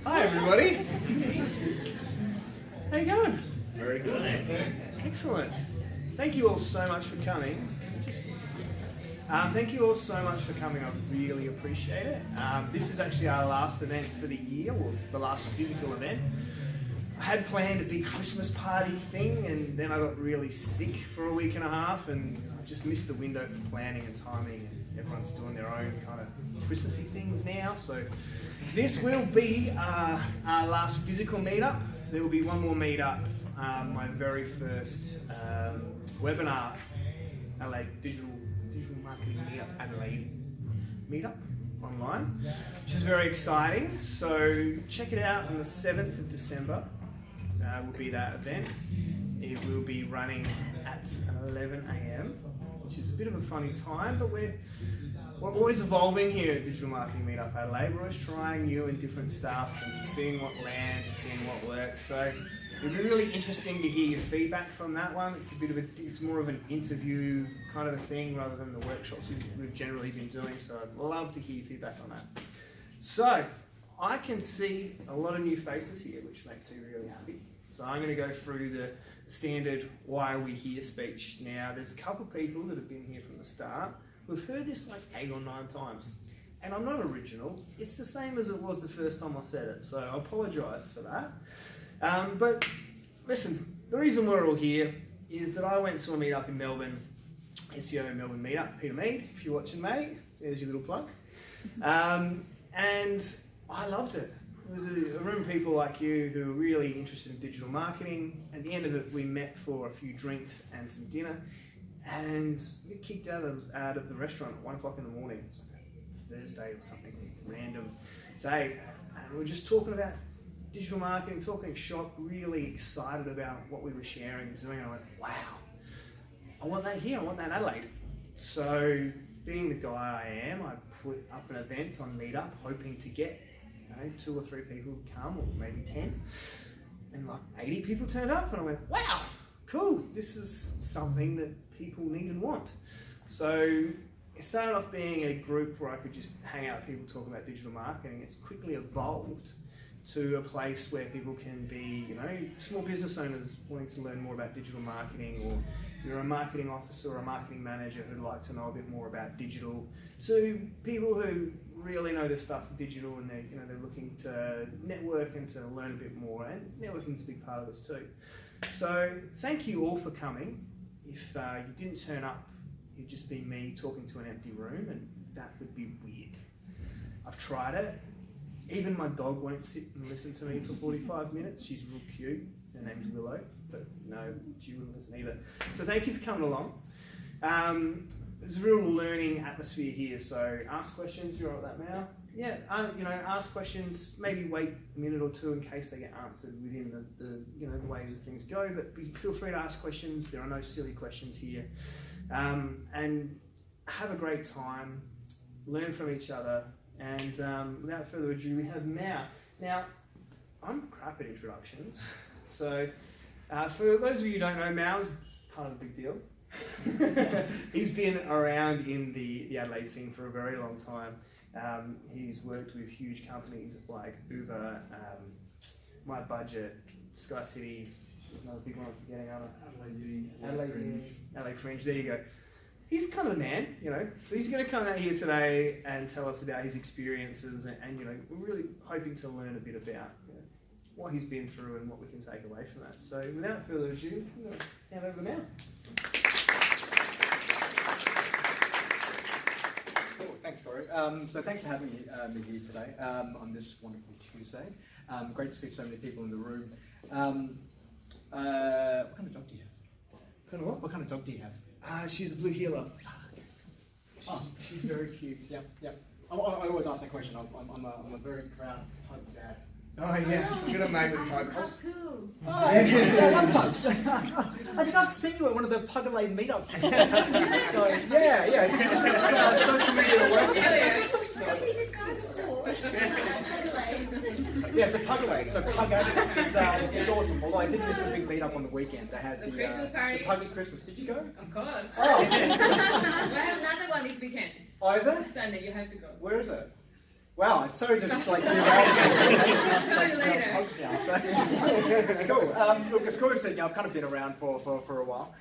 Hi everybody. How you going? Very good. Excellent. Thank you all so much for coming. Thank you all so much for coming. I really appreciate it. This is actually our last event for the year, or the last physical event. I had planned a big Christmas party thing, and then I got really sick for a week and a half, and I just missed the window for planning and timing, and everyone's doing their own kind of Christmassy things now. So this will be our last physical meetup. There will be one more meetup, my very first webinar, Adelaide Digital Marketing Meetup, Adelaide Meetup online, which is very exciting. So check it out on the 7th of December. Will be that event. It will be running at 11 AM, which is a bit of a funny time, but we're always evolving here at Digital Marketing Meetup Adelaide. We're always trying new and different stuff and seeing what lands and seeing what works. So it'll be really interesting to hear your feedback from that one. It's more of an interview kind of a thing rather than the workshops we've generally been doing. So I'd love to hear your feedback on that. So I can see a lot of new faces here, which makes me really happy. So I'm going to go through the standard why are we here speech. Now there's a couple of people that have been here from the start. We've heard this like 8 or 9 times. And I'm not original. It's the same as it was the first time I said it. So I apologise for that. But listen, the reason we're all here is that I went to a meetup in Melbourne, SEO Melbourne meetup, Peter Mead, if you're watching, mate. There's your little plug. And I loved it. It was a room of people like you who were really interested in digital marketing. At the end of it, we met for a few drinks and some dinner, and we got kicked out of the restaurant at 1 o'clock in the morning. It was like a Thursday or something, random day. And we were just talking about digital marketing, talking shop, really excited about what we were sharing and doing. And I went, wow, I want that here, I want that in Adelaide. So being the guy I am, I put up an event on Meetup, hoping to get 2 or 3 people come, or maybe 10. And like 80 people turned up, and I went, wow, cool, this is something that people need and want. So it started off being a group where I could just hang out with people talking about digital marketing. It's quickly evolved to a place where people can be, small business owners wanting to learn more about digital marketing, or you're a marketing officer or a marketing manager who'd like to know a bit more about digital, to people who really know their stuff digital, and they're looking to network and to learn a bit more, and networking is a big part of this too. So thank you all for coming. If you didn't turn up, it'd just be me talking to an empty room, and that would be weird. I've tried it. Even my dog won't sit and listen to me for 45 minutes. She's real cute. Her name's Willow, but no, she wouldn't listen either. So thank you for coming along. There's a real learning atmosphere here, so ask questions. You're all right with that now? Yeah, ask questions, maybe wait a minute or 2 in case they get answered within the way that things go, but feel free to ask questions. There are no silly questions here. And have a great time, learn from each other, and without further ado, we have Mal. Now, I'm crap at introductions, so for those of you who don't know, Mal's kind of a big deal. He's been around in the Adelaide scene for a very long time. He's worked with huge companies like Uber, MyBudget, Sky City, another big one I'm forgetting, Adelaide Fringe, there you go. He's kind of the man, so he's going to come out here today and tell us about his experiences, and we're really hoping to learn a bit about what he's been through and what we can take away from that. So without further ado, I'm going to hand over to Mal. Cool, thanks, Corey. So thanks for having me here today on this wonderful Tuesday. Great to see so many people in the room. What kind of dog do you have? Kind of what? What kind of dog do you have? She's a blue heeler. She's very cute. Yep. I always ask that question. I'm a very proud pug dad. Oh yeah, I'm gonna make with pugs. Cool. Oh, I love pugs. I think I've seen you at one of the Adelaide meetups. So yeah, it's social media work. I've seen this guy before. Yeah, so Adelaide. So Adelaide, it's awesome. Although I did miss the big meetup on the weekend. They had the Christmas party. The Puggy Christmas. Did you go? Of course. Oh. We have another one this weekend. Oh, is it? Sunday, you have to go. Where is it? Wow, I'm sorry to like cool. Look, as Corey said, I've kind of been around for a while.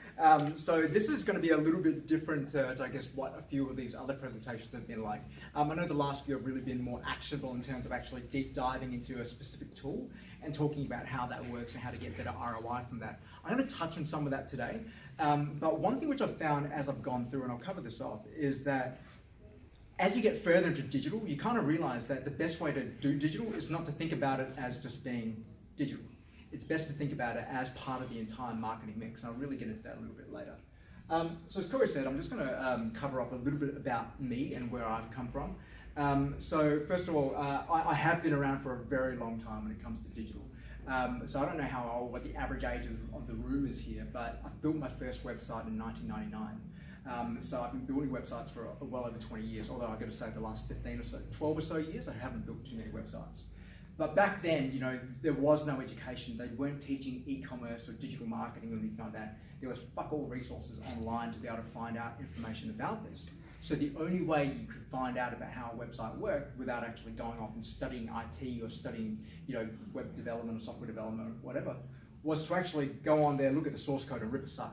So this is going to be a little bit different to I guess what a few of these other presentations have been like. I know the last few have really been more actionable in terms of actually deep diving into a specific tool and talking about how that works and how to get better ROI from that. I'm going to touch on some of that today. But one thing which I've found as I've gone through, and I'll cover this off, is that as you get further into digital, you kind of realize that the best way to do digital is not to think about it as just being digital. It's best to think about it as part of the entire marketing mix, and I'll really get into that a little bit later. So as Corey said, I'm just going to cover off a little bit about me and where I've come from. So first of all, I have been around for a very long time when it comes to digital. So I don't know what the average age of the room is here, but I built my first website in 1999. So I've been building websites for well over 20 years, although I've got to say the last 12 or so years, I haven't built too many websites. But back then, there was no education. They weren't teaching e-commerce or digital marketing or anything like that. There was fuck all resources online to be able to find out information about this. So the only way you could find out about how a website worked without actually going off and studying IT or studying, web development or software development or whatever, was to actually go on there, look at the source code and rip a site.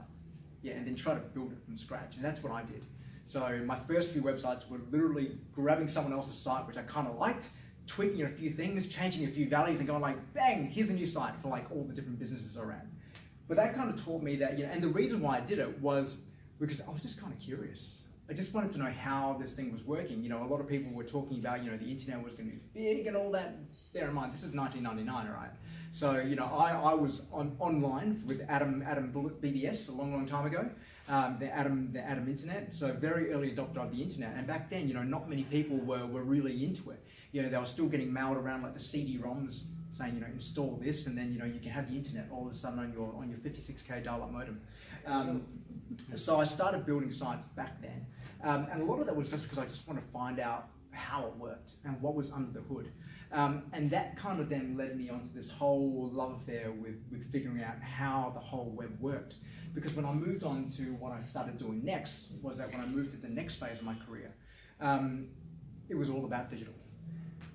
Yeah, and then try to build it from scratch, and that's what I did. So my first few websites were literally grabbing someone else's site, which I kind of liked, tweaking a few things, changing a few values, and going like, bang, here's a new site for like all the different businesses around. But that kind of taught me that, and the reason why I did it was because I was just kind of curious. I just wanted to know how this thing was working. A lot of people were talking about, the internet was going to be big and all that. Bear in mind, this is 1999, all right? So, I was online with Adam BBS a long time ago, the Adam Internet, so very early adopter of the internet. And back then, not many people were really into it. They were still getting mailed around like the CD-ROMs saying, install this, and then, you can have the internet all of a sudden on your 56K dial-up modem. So I started building sites back then. And a lot of that was just because I just wanted to find out how it worked and what was under the hood. And that kind of then led me onto this whole love affair with figuring out how the whole web worked. Because when I moved on to what I started doing next, was that when I moved to the next phase of my career, it was all about digital.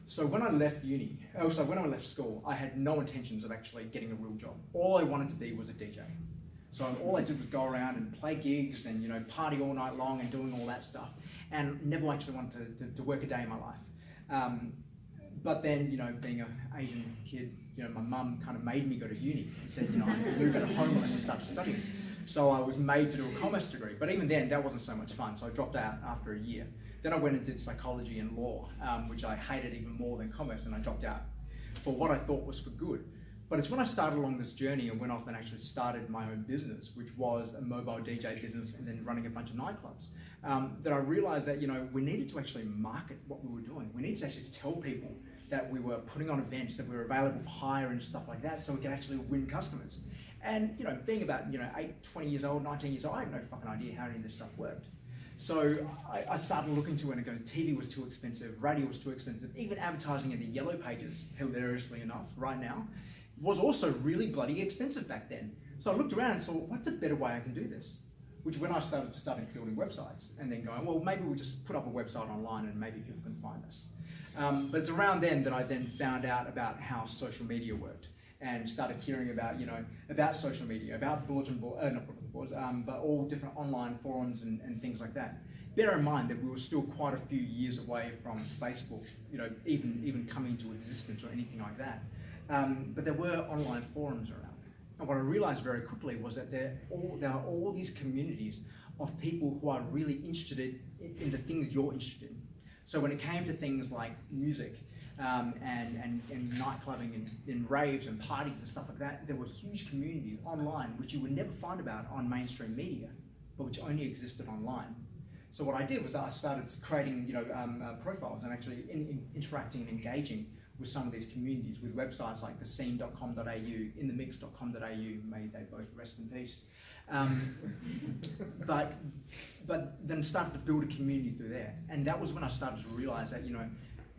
So when I left when I left school, I had no intentions of actually getting a real job. All I wanted to be was a DJ. So all I did was go around and play gigs and party all night long and doing all that stuff, and never actually wanted to work a day in my life. But then, being an Asian kid, my mum kind of made me go to uni and said, I could move out of home unless I started studying. So I was made to do a commerce degree, but even then, that wasn't so much fun. So I dropped out after a year. Then I went and did psychology and law, which I hated even more than commerce, and I dropped out for what I thought was for good. But it's when I started along this journey and went off and actually started my own business, which was a mobile DJ business and then running a bunch of nightclubs, that I realized that, we needed to actually market what we were doing. We needed to actually tell people that we were putting on events, that we were available for hire and stuff like that, so we could actually win customers. And, being about, 20 years old, 19 years old, I had no fucking idea how any of this stuff worked. So I started looking to it and going, TV was too expensive, radio was too expensive, even advertising in the yellow pages, hilariously enough, right now, was also really bloody expensive back then. So I looked around and thought, what's a better way I can do this? Which when I started building websites and then going, well, maybe we'll just put up a website online and maybe people can find us. But it's around then that I then found out about how social media worked and started hearing about, about social media, about bulletin boards, not bulletin boards, but all different online forums and things like that. Bear in mind that we were still quite a few years away from Facebook, even coming into existence or anything like that. But there were online forums around. And what I realized very quickly was that there are all these communities of people who are really interested in the things you're interested in. So when it came to things like music and nightclubbing and raves and parties and stuff like that, there were huge communities online which you would never find about on mainstream media, but which only existed online. So what I did was I started creating profiles and actually interacting and engaging with some of these communities with websites like thescene.com.au, inthemix.com.au, may they both rest in peace. But then started to build a community through there. And that was when I started to realize that,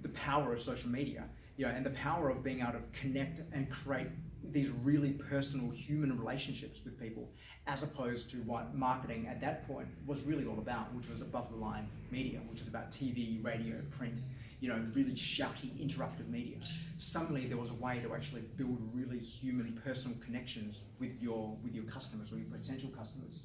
the power of social media, and the power of being able to connect and create these really personal human relationships with people, as opposed to what marketing at that point was really all about, which was above the line media, which is about TV, radio, print, really shouty, interruptive media. Suddenly there was a way to actually build really human, personal connections with your customers or your potential customers.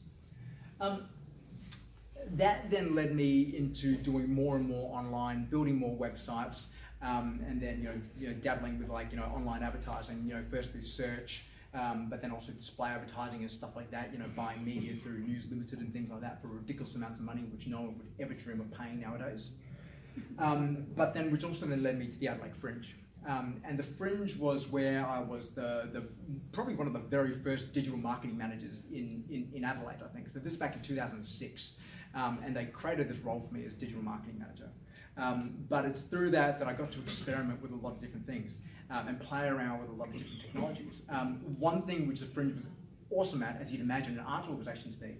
That then led me into doing more and more online, building more websites, and then dabbling with online advertising. First through search, but then also display advertising and stuff like that. Buying media through News Limited and things like that for ridiculous amounts of money, which no one would ever dream of paying nowadays. But then, which also then led me to the Adelaide Fringe. And the Fringe was where I was probably one of the very first digital marketing managers in Adelaide, I think. So this is back in 2006. And they created this role for me as digital marketing manager. But it's through that I got to experiment with a lot of different things and play around with a lot of different technologies. One thing which the Fringe was awesome at, as you'd imagine an art organization to be,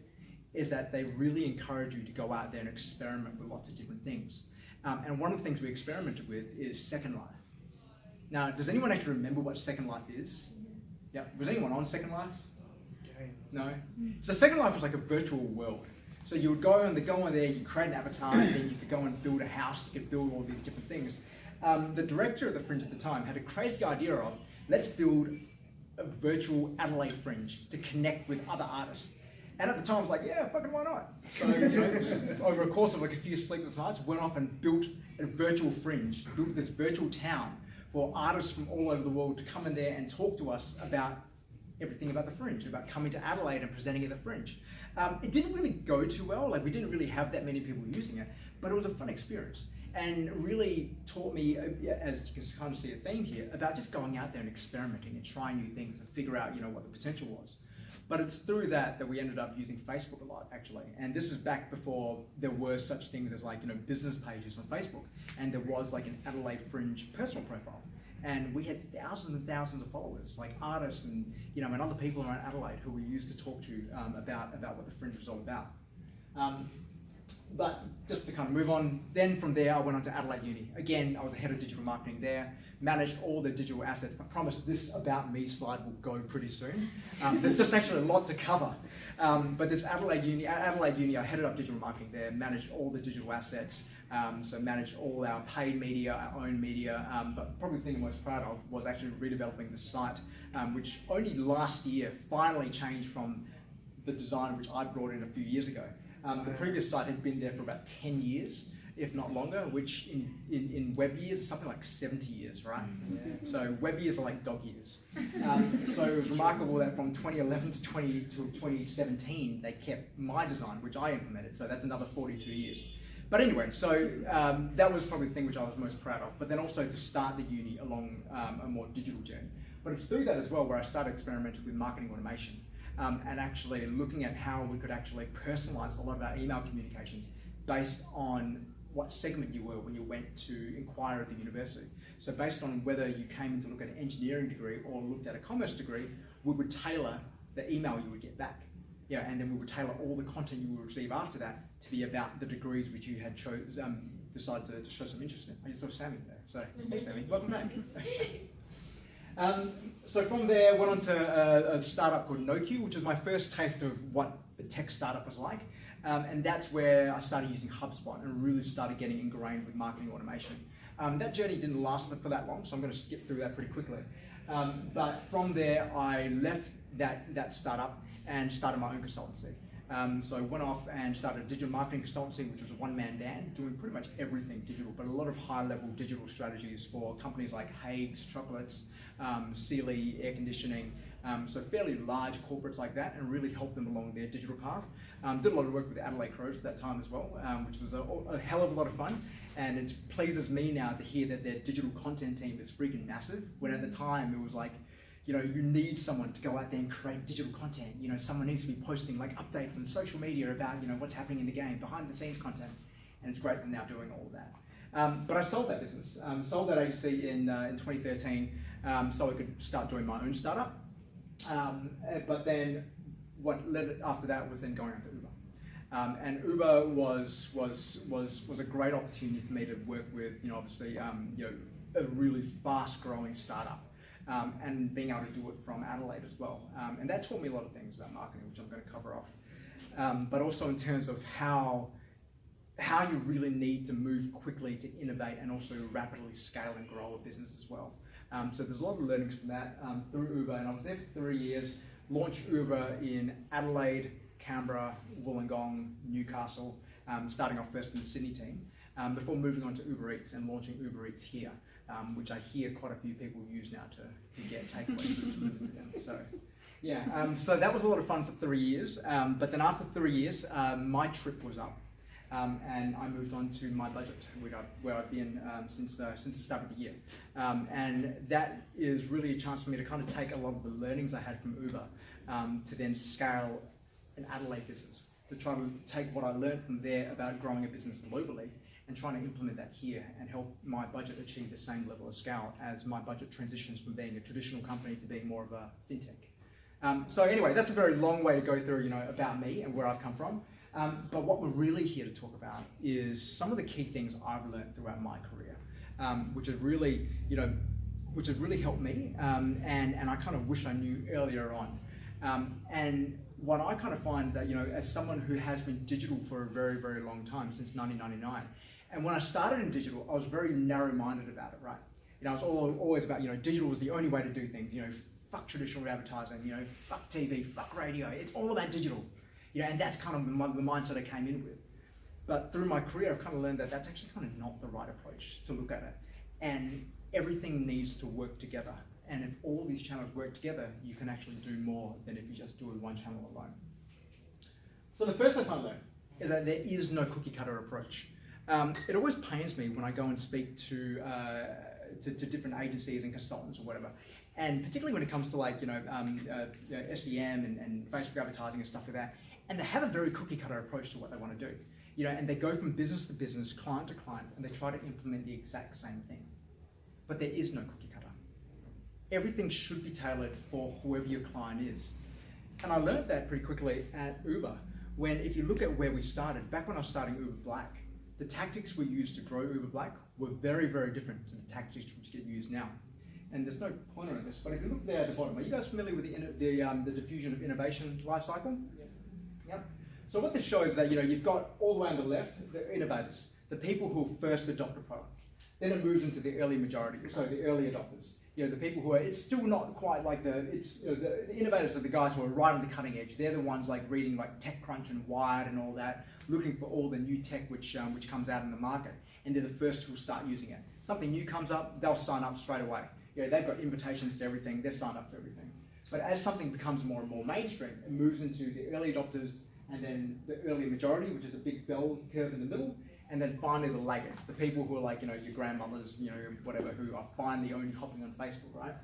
is that they really encourage you to go out there and experiment with lots of different things. And one of the things we experimented with is Second Life. Now, does anyone actually remember what Second Life is? Yeah, was anyone on Second Life? No? So Second Life was like a virtual world. So you would go on there, you create an avatar, and then you could go and build a house, you could build all these different things. The director of the Fringe at the time had a crazy idea of, let's build a virtual Adelaide Fringe to connect with other artists. And at the time I was like, yeah, fucking why not? So over a course of like a few sleepless nights, went off and built a virtual Fringe, built this virtual town for artists from all over the world to come in there and talk to us about everything about the Fringe, about coming to Adelaide and presenting at the Fringe. It didn't really go too well, we didn't really have that many people using it, but it was a fun experience and really taught me, as you can kind of see a theme here, about just going out there and experimenting and trying new things to figure out what the potential was. But it's through that we ended up using Facebook a lot, actually. And this is back before there were such things as business pages on Facebook, and there was an Adelaide Fringe personal profile. And we had thousands and thousands of followers, artists and and other people around Adelaide who we used to talk to about what the Fringe was all about. But just to kind of move on, then from there I went on to Adelaide Uni. Again, I was the head of digital marketing there, managed all the digital assets. I promise this about me slide will go pretty soon. There's just actually a lot to cover. But this Adelaide Uni, I headed up digital marketing there, managed all the digital assets, so managed all our paid media, our own media, but probably the thing I'm most proud of was actually redeveloping the site, which only last year finally changed from the design which I brought in a few years ago. The previous site had been there for about 10 years, if not longer, which in web years is something like 70 years, right? Yeah. So web years are like dog years. So it was remarkable that from 2011 to 2017, they kept my design, which I implemented, so that's another 42 years. But anyway, so that was probably the thing which I was most proud of, but then also to start the uni along a more digital journey. But it's through that as well where I started experimenting with marketing automation. And actually looking at how we could actually personalize a lot of our email communications based on what segment you were when you went to inquire at the university. So based on whether you came in to look at an engineering degree or looked at a commerce degree, we would tailor the email you would get back. Yeah, and then we would tailor all the content you would receive after that to be about the degrees which you had decided to show some interest in. I just saw Sammy there, so hey Sammy, welcome back. So from there, went on to a startup called Nokia, which was my first taste of what a tech startup was like. And that's where I started using HubSpot and really started getting ingrained with marketing automation. That journey didn't last for that long, so I'm going to skip through that pretty quickly. But from there, I left that startup and started my own consultancy. So I went off and started a digital marketing consultancy, which was a one-man band, doing pretty much everything digital, but a lot of high-level digital strategies for companies like Hague's Chocolates, Sealy Air Conditioning, so fairly large corporates like that, and really helped them along their digital path. Did a lot of work with the Adelaide Crows at that time as well, which was a hell of a lot of fun. And it pleases me now to hear that their digital content team is freaking massive, when at the time it was like, you need someone to go out there and create digital content. Someone needs to be posting updates on social media about what's happening in the game, behind the scenes content, and it's great that they're now doing all of that. But I sold that business, sold that agency in 2013, so I could start doing my own startup. But then what led after that was then going on to Uber. And Uber was a great opportunity for me to work with, obviously, a really fast-growing startup. And being able to do it from Adelaide as well. And that taught me a lot of things about marketing, which I'm going to cover off. But also in terms of how how you really need to move quickly to innovate and also rapidly scale and grow a business as well. So there's a lot of learnings from that through Uber, and I was there for 3 years, launched Uber in Adelaide, Canberra, Wollongong, Newcastle, starting off first in the Sydney team, before moving on to UberEATS and launching UberEATS here, which I hear quite a few people use now to get takeaway food delivered to them. So yeah, so that was a lot of fun for 3 years, but then after 3 years, my trip was up. And I moved on to MyBudget, where I've been since the start of the year. And that is really a chance for me to kind of take a lot of the learnings I had from Uber to then scale an Adelaide business, to try to take what I learned from there about growing a business globally and trying to implement that here and help MyBudget achieve the same level of scale as MyBudget transitions from being a traditional company to being more of a fintech. So anyway, that's a very long way to go through, about me and where I've come from. But what we're really here to talk about is some of the key things I've learned throughout my career, which have really, helped me, and I kind of wish I knew earlier on. And what I kind of find that, as someone who has been digital for a very, very long time, since 1999, and when I started in digital, I was very narrow-minded about it, right? I was always about, digital was the only way to do things, fuck traditional advertising, fuck TV, fuck radio, it's all about digital. And that's kind of the mindset I came in with. But through my career, I've kind of learned that that's actually kind of not the right approach to look at it. And everything needs to work together. And if all these channels work together, you can actually do more than if you just do one channel alone. So the first lesson I learned is that there is no cookie cutter approach. It always pains me when I go and speak to different agencies and consultants or whatever. And particularly when it comes to SEM and Facebook advertising and stuff like that. And they have a very cookie cutter approach to what they want to do. And they go from business to business, client to client, and they try to implement the exact same thing. But there is no cookie cutter. Everything should be tailored for whoever your client is. And I learned that pretty quickly at Uber, when if you look at where we started, back when I was starting Uber Black, the tactics we used to grow Uber Black were very, very different to the tactics which get used now. And there's no pointer in this, but if you look there at the bottom, are you guys familiar with the diffusion of innovation life cycle? Yeah. Yep. So what this shows is that you've got all the way on the left the innovators, the people who first adopt a product. Then it moves into the early majority, so the early adopters. The people who are, it's still not quite like the innovators are the guys who are right on the cutting edge. They're the ones like reading like TechCrunch and Wired and all that, looking for all the new tech which comes out in the market, and they're the first who start using it. Something new comes up, they'll sign up straight away. They've got invitations to everything, they're signed up to everything. But as something becomes more and more mainstream, it moves into the early adopters and then the early majority, which is a big bell curve in the middle, and then finally the laggards, the people who are like, your grandmothers, whatever, who are finally only hopping on Facebook, right?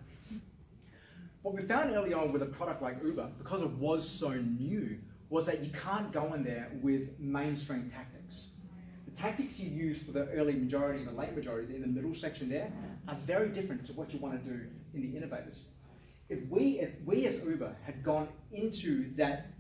What we found early on with a product like Uber, because it was so new, was that you can't go in there with mainstream tactics. The tactics you use for the early majority and the late majority in the middle section there are very different to what you want to do in the innovators. If we as Uber had gone into that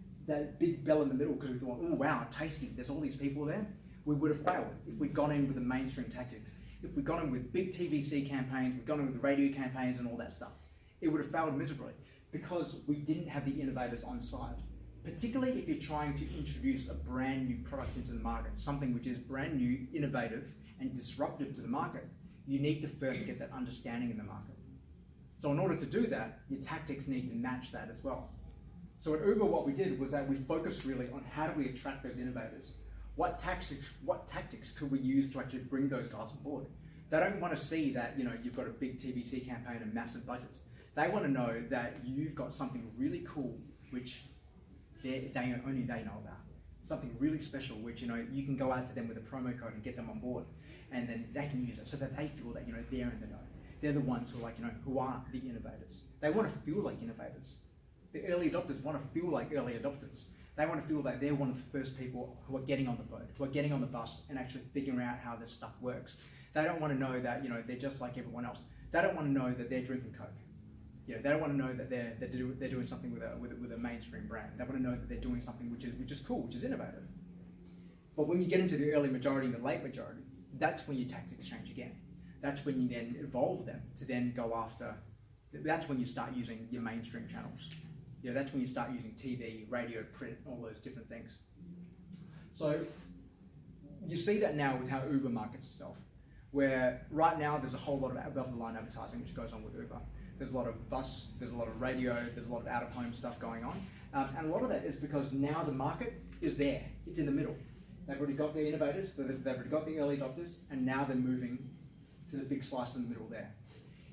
big bell in the middle because we thought, oh wow, tasty, there's all these people there, we would have failed if we'd gone in with the mainstream tactics. If we'd gone in with big TVC campaigns, we'd gone in with radio campaigns and all that stuff, it would have failed miserably because we didn't have the innovators on side. Particularly if you're trying to introduce a brand new product into the market, something which is brand new, innovative, and disruptive to the market, you need to first get that understanding in the market. So in order to do that, your tactics need to match that as well. So at Uber, what we did was that we focused really on how do we attract those innovators? What tactics could we use to actually bring those guys on board? They don't want to see that you've got a big TVC campaign and massive budgets. They want to know that you've got something really cool which only they know about. Something really special which you can go out to them with a promo code and get them on board, and then they can use it so that they feel that they're in the know. They're the ones who are who are the innovators. They want to feel like innovators. The early adopters want to feel like early adopters. They want to feel like they're one of the first people who are getting on the boat, who are getting on the bus and actually figuring out how this stuff works. They don't want to know that they're just like everyone else. They don't want to know that they're drinking Coke. They don't want to know that they're doing something with a mainstream brand. They want to know that they're doing something which is cool, which is innovative. But when you get into the early majority and the late majority, that's when your tactics change again. That's when you then evolve them to then go after. That's when you start using your mainstream channels. That's when you start using TV, radio, print, all those different things. So you see that now with how Uber markets itself, where right now there's a whole lot of above-the-line advertising which goes on with Uber. There's a lot of bus, there's a lot of radio, there's a lot of out-of-home stuff going on. And a lot of that is because now the market is there. It's in the middle. They've already got the innovators, they've already got the early adopters, and now they're moving to the big slice in the middle there.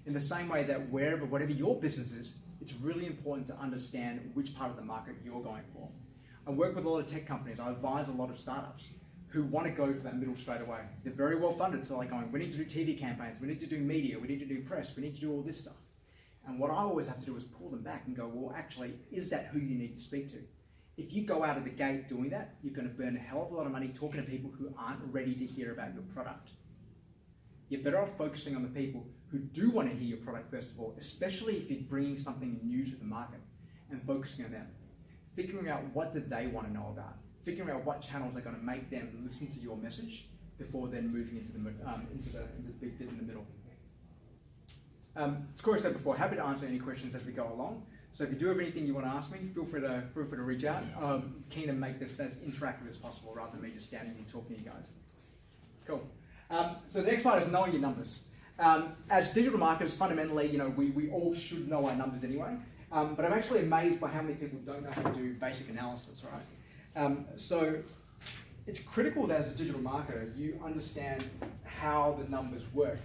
In the same way that whatever your business is, it's really important to understand which part of the market you're going for. I work with a lot of tech companies. I advise a lot of startups who want to go for that middle straight away. They're very well funded, so they're going, we need to do TV campaigns, we need to do media, we need to do press, we need to do all this stuff. And what I always have to do is pull them back and go, well, actually, is that who you need to speak to? If you go out of the gate doing that, you're going to burn a hell of a lot of money talking to people who aren't ready to hear about your product. You're better off focusing on the people who do want to hear your product first of all, especially if you're bringing something new to the market, and focusing on them. Figuring out what do they want to know about. Figuring out what channels are going to make them listen to your message before then moving into the big bit in the middle. As Corey said before, happy to answer any questions as we go along. So if you do have anything you want to ask me, feel free to reach out. I'm keen to make this as interactive as possible rather than me just standing here talking to you guys. Cool. So the next part is knowing your numbers. As digital marketers, fundamentally, we all should know our numbers anyway. But I'm actually amazed by how many people don't know how to do basic analysis, right? So it's critical that as a digital marketer, you understand how the numbers work.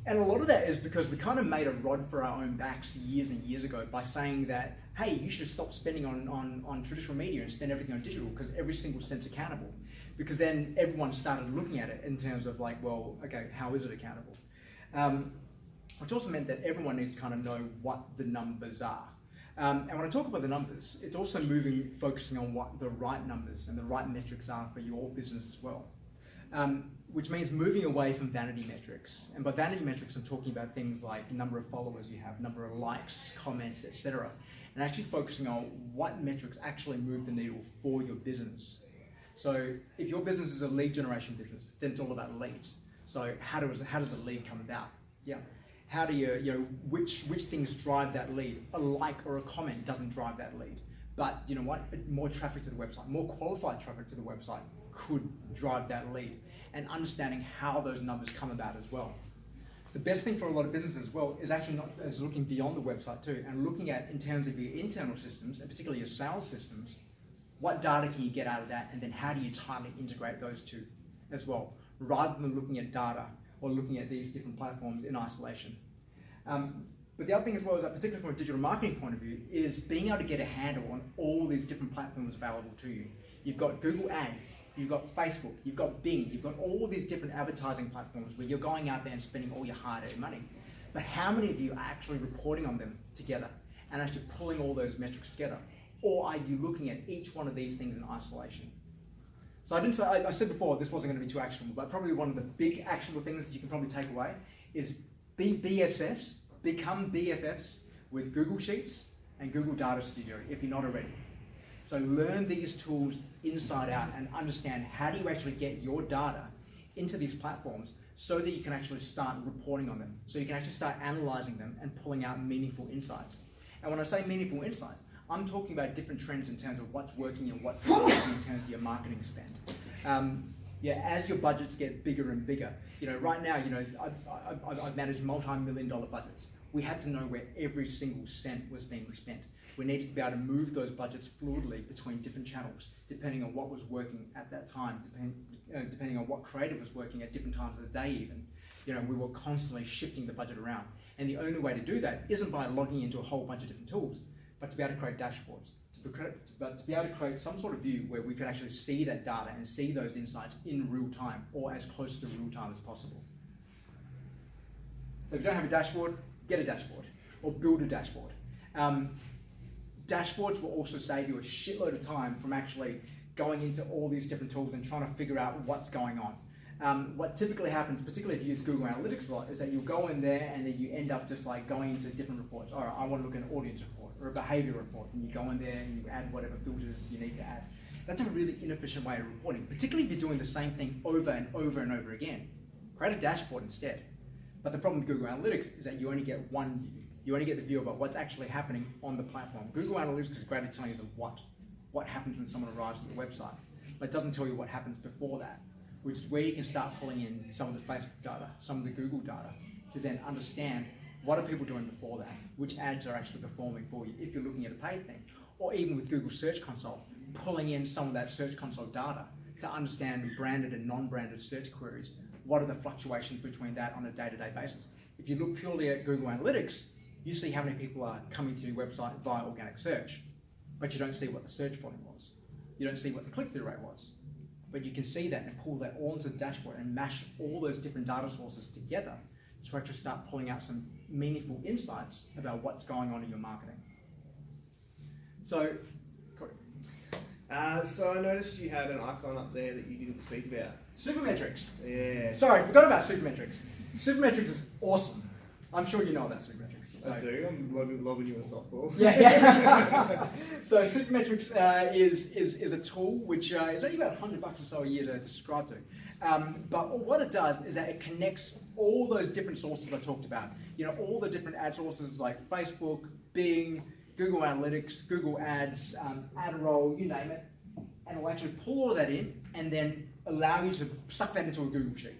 And a lot of that is because we kind of made a rod for our own backs years and years ago by saying that, hey, you should stop spending on traditional media and spend everything on digital because every single cent's accountable. Because then everyone started looking at it in terms of like, well, okay, how is it accountable? Which also meant that everyone needs to kind of know what the numbers are. And when I talk about the numbers, it's also focusing on what the right numbers and the right metrics are for your business as well. Which means moving away from vanity metrics. And by vanity metrics, I'm talking about things like number of followers you have, number of likes, comments, etc. And actually focusing on what metrics actually move the needle for your business. So if your business is a lead generation business, then it's all about leads. So how does the lead come about? Yeah. How do which things drive that lead? A like or a comment doesn't drive that lead. But you know what? More traffic to the website, more qualified traffic to the website could drive that lead. And understanding how those numbers come about as well. The best thing for a lot of businesses as well is actually is looking beyond the website too, and looking at, in terms of your internal systems, and particularly your sales systems, what data can you get out of that, and then how do you tightly integrate those two as well, rather than looking at data or looking at these different platforms in isolation. But the other thing as well is that, particularly from a digital marketing point of view, is being able to get a handle on all these different platforms available to you. You've got Google Ads, you've got Facebook, you've got Bing, you've got all these different advertising platforms where you're going out there and spending all your hard-earned money. But how many of you are actually reporting on them together and actually pulling all those metrics together? Or are you looking at each one of these things in isolation? So I said before this wasn't going to be too actionable, but probably one of the big actionable things that you can probably take away is become BFFs with Google Sheets and Google Data Studio if you're not already. So learn these tools inside out and understand how do you actually get your data into these platforms so that you can actually start reporting on them. So you can actually start analyzing them and pulling out meaningful insights. And when I say meaningful insights, I'm talking about different trends in terms of what's working and what's not working in terms of your marketing spend. As your budgets get bigger and bigger, right now, I've managed multi-million-dollar budgets. We had to know where every single cent was being spent. We needed to be able to move those budgets fluidly between different channels, depending on what was working at that time, depending on what creative was working at different times of the day even. We were constantly shifting the budget around. And the only way to do that isn't by logging into a whole bunch of different tools, but to be able to create dashboards, but to be able to create some sort of view where we could actually see that data and see those insights in real time, or as close to real time as possible. So if you don't have a dashboard, get a dashboard, or build a dashboard. Dashboards will also save you a shitload of time from actually going into all these different tools and trying to figure out what's going on. What typically happens, particularly if you use Google Analytics a lot, is that you'll go in there and then you end up just like going into different reports. All right, I want to look at an audience report or a behavior report, and you go in there and you add whatever filters you need to add. That's a really inefficient way of reporting, particularly if you're doing the same thing over and over and over again. Create a dashboard instead. But the problem with Google Analytics is that you only get one view. You only get the view about what's actually happening on the platform. Google Analytics is great at telling you the what happens when someone arrives at the website. but it doesn't tell you what happens before that, which is where you can start pulling in some of the Facebook data, some of the Google data, to then understand what are people doing before that, which ads are actually performing for you if you're looking at a paid thing, or even with Google Search Console, pulling in some of that Search Console data to understand branded and non-branded search queries. What are the fluctuations between that on a day-to-day basis? If you look purely at Google Analytics, you see how many people are coming to your website via organic search, but you don't see what the search volume was. You don't see what the click-through rate was. But you can see that and pull that all into the dashboard and mash all those different data sources together to actually start pulling out some meaningful insights about what's going on in your marketing. So, Corey. So I noticed you had an icon up there that you didn't speak about. Supermetrics. Yeah. Sorry, I forgot about Supermetrics. Supermetrics is awesome. I'm sure you know about Supermetrics. So, I do. I'm lobbing you a softball. yeah. So Supermetrics is a tool which is only about $100 or so a year to subscribe to. But what it does is that it connects all those different sources I talked about. You know, all the different ad sources like Facebook, Bing, Google Analytics, Google Ads, AdRoll, you name it, and it will actually pull all that in and then allow you to suck that into a Google Sheet.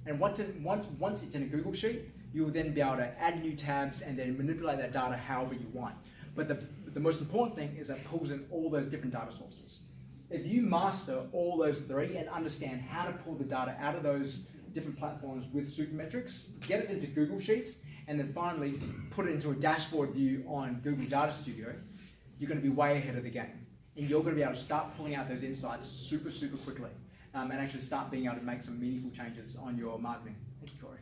And once it's in a Google Sheet, you will then be able to add new tabs and then manipulate that data however you want. But the most important thing is that it pulls in all those different data sources. If you master all those three and understand how to pull the data out of those different platforms with Supermetrics, get it into Google Sheets, and then finally put it into a dashboard view on Google Data Studio, you're going to be way ahead of the game. And you're going to be able to start pulling out those insights super, super quickly and actually start being able to make some meaningful changes on your marketing. Thank you, Corey.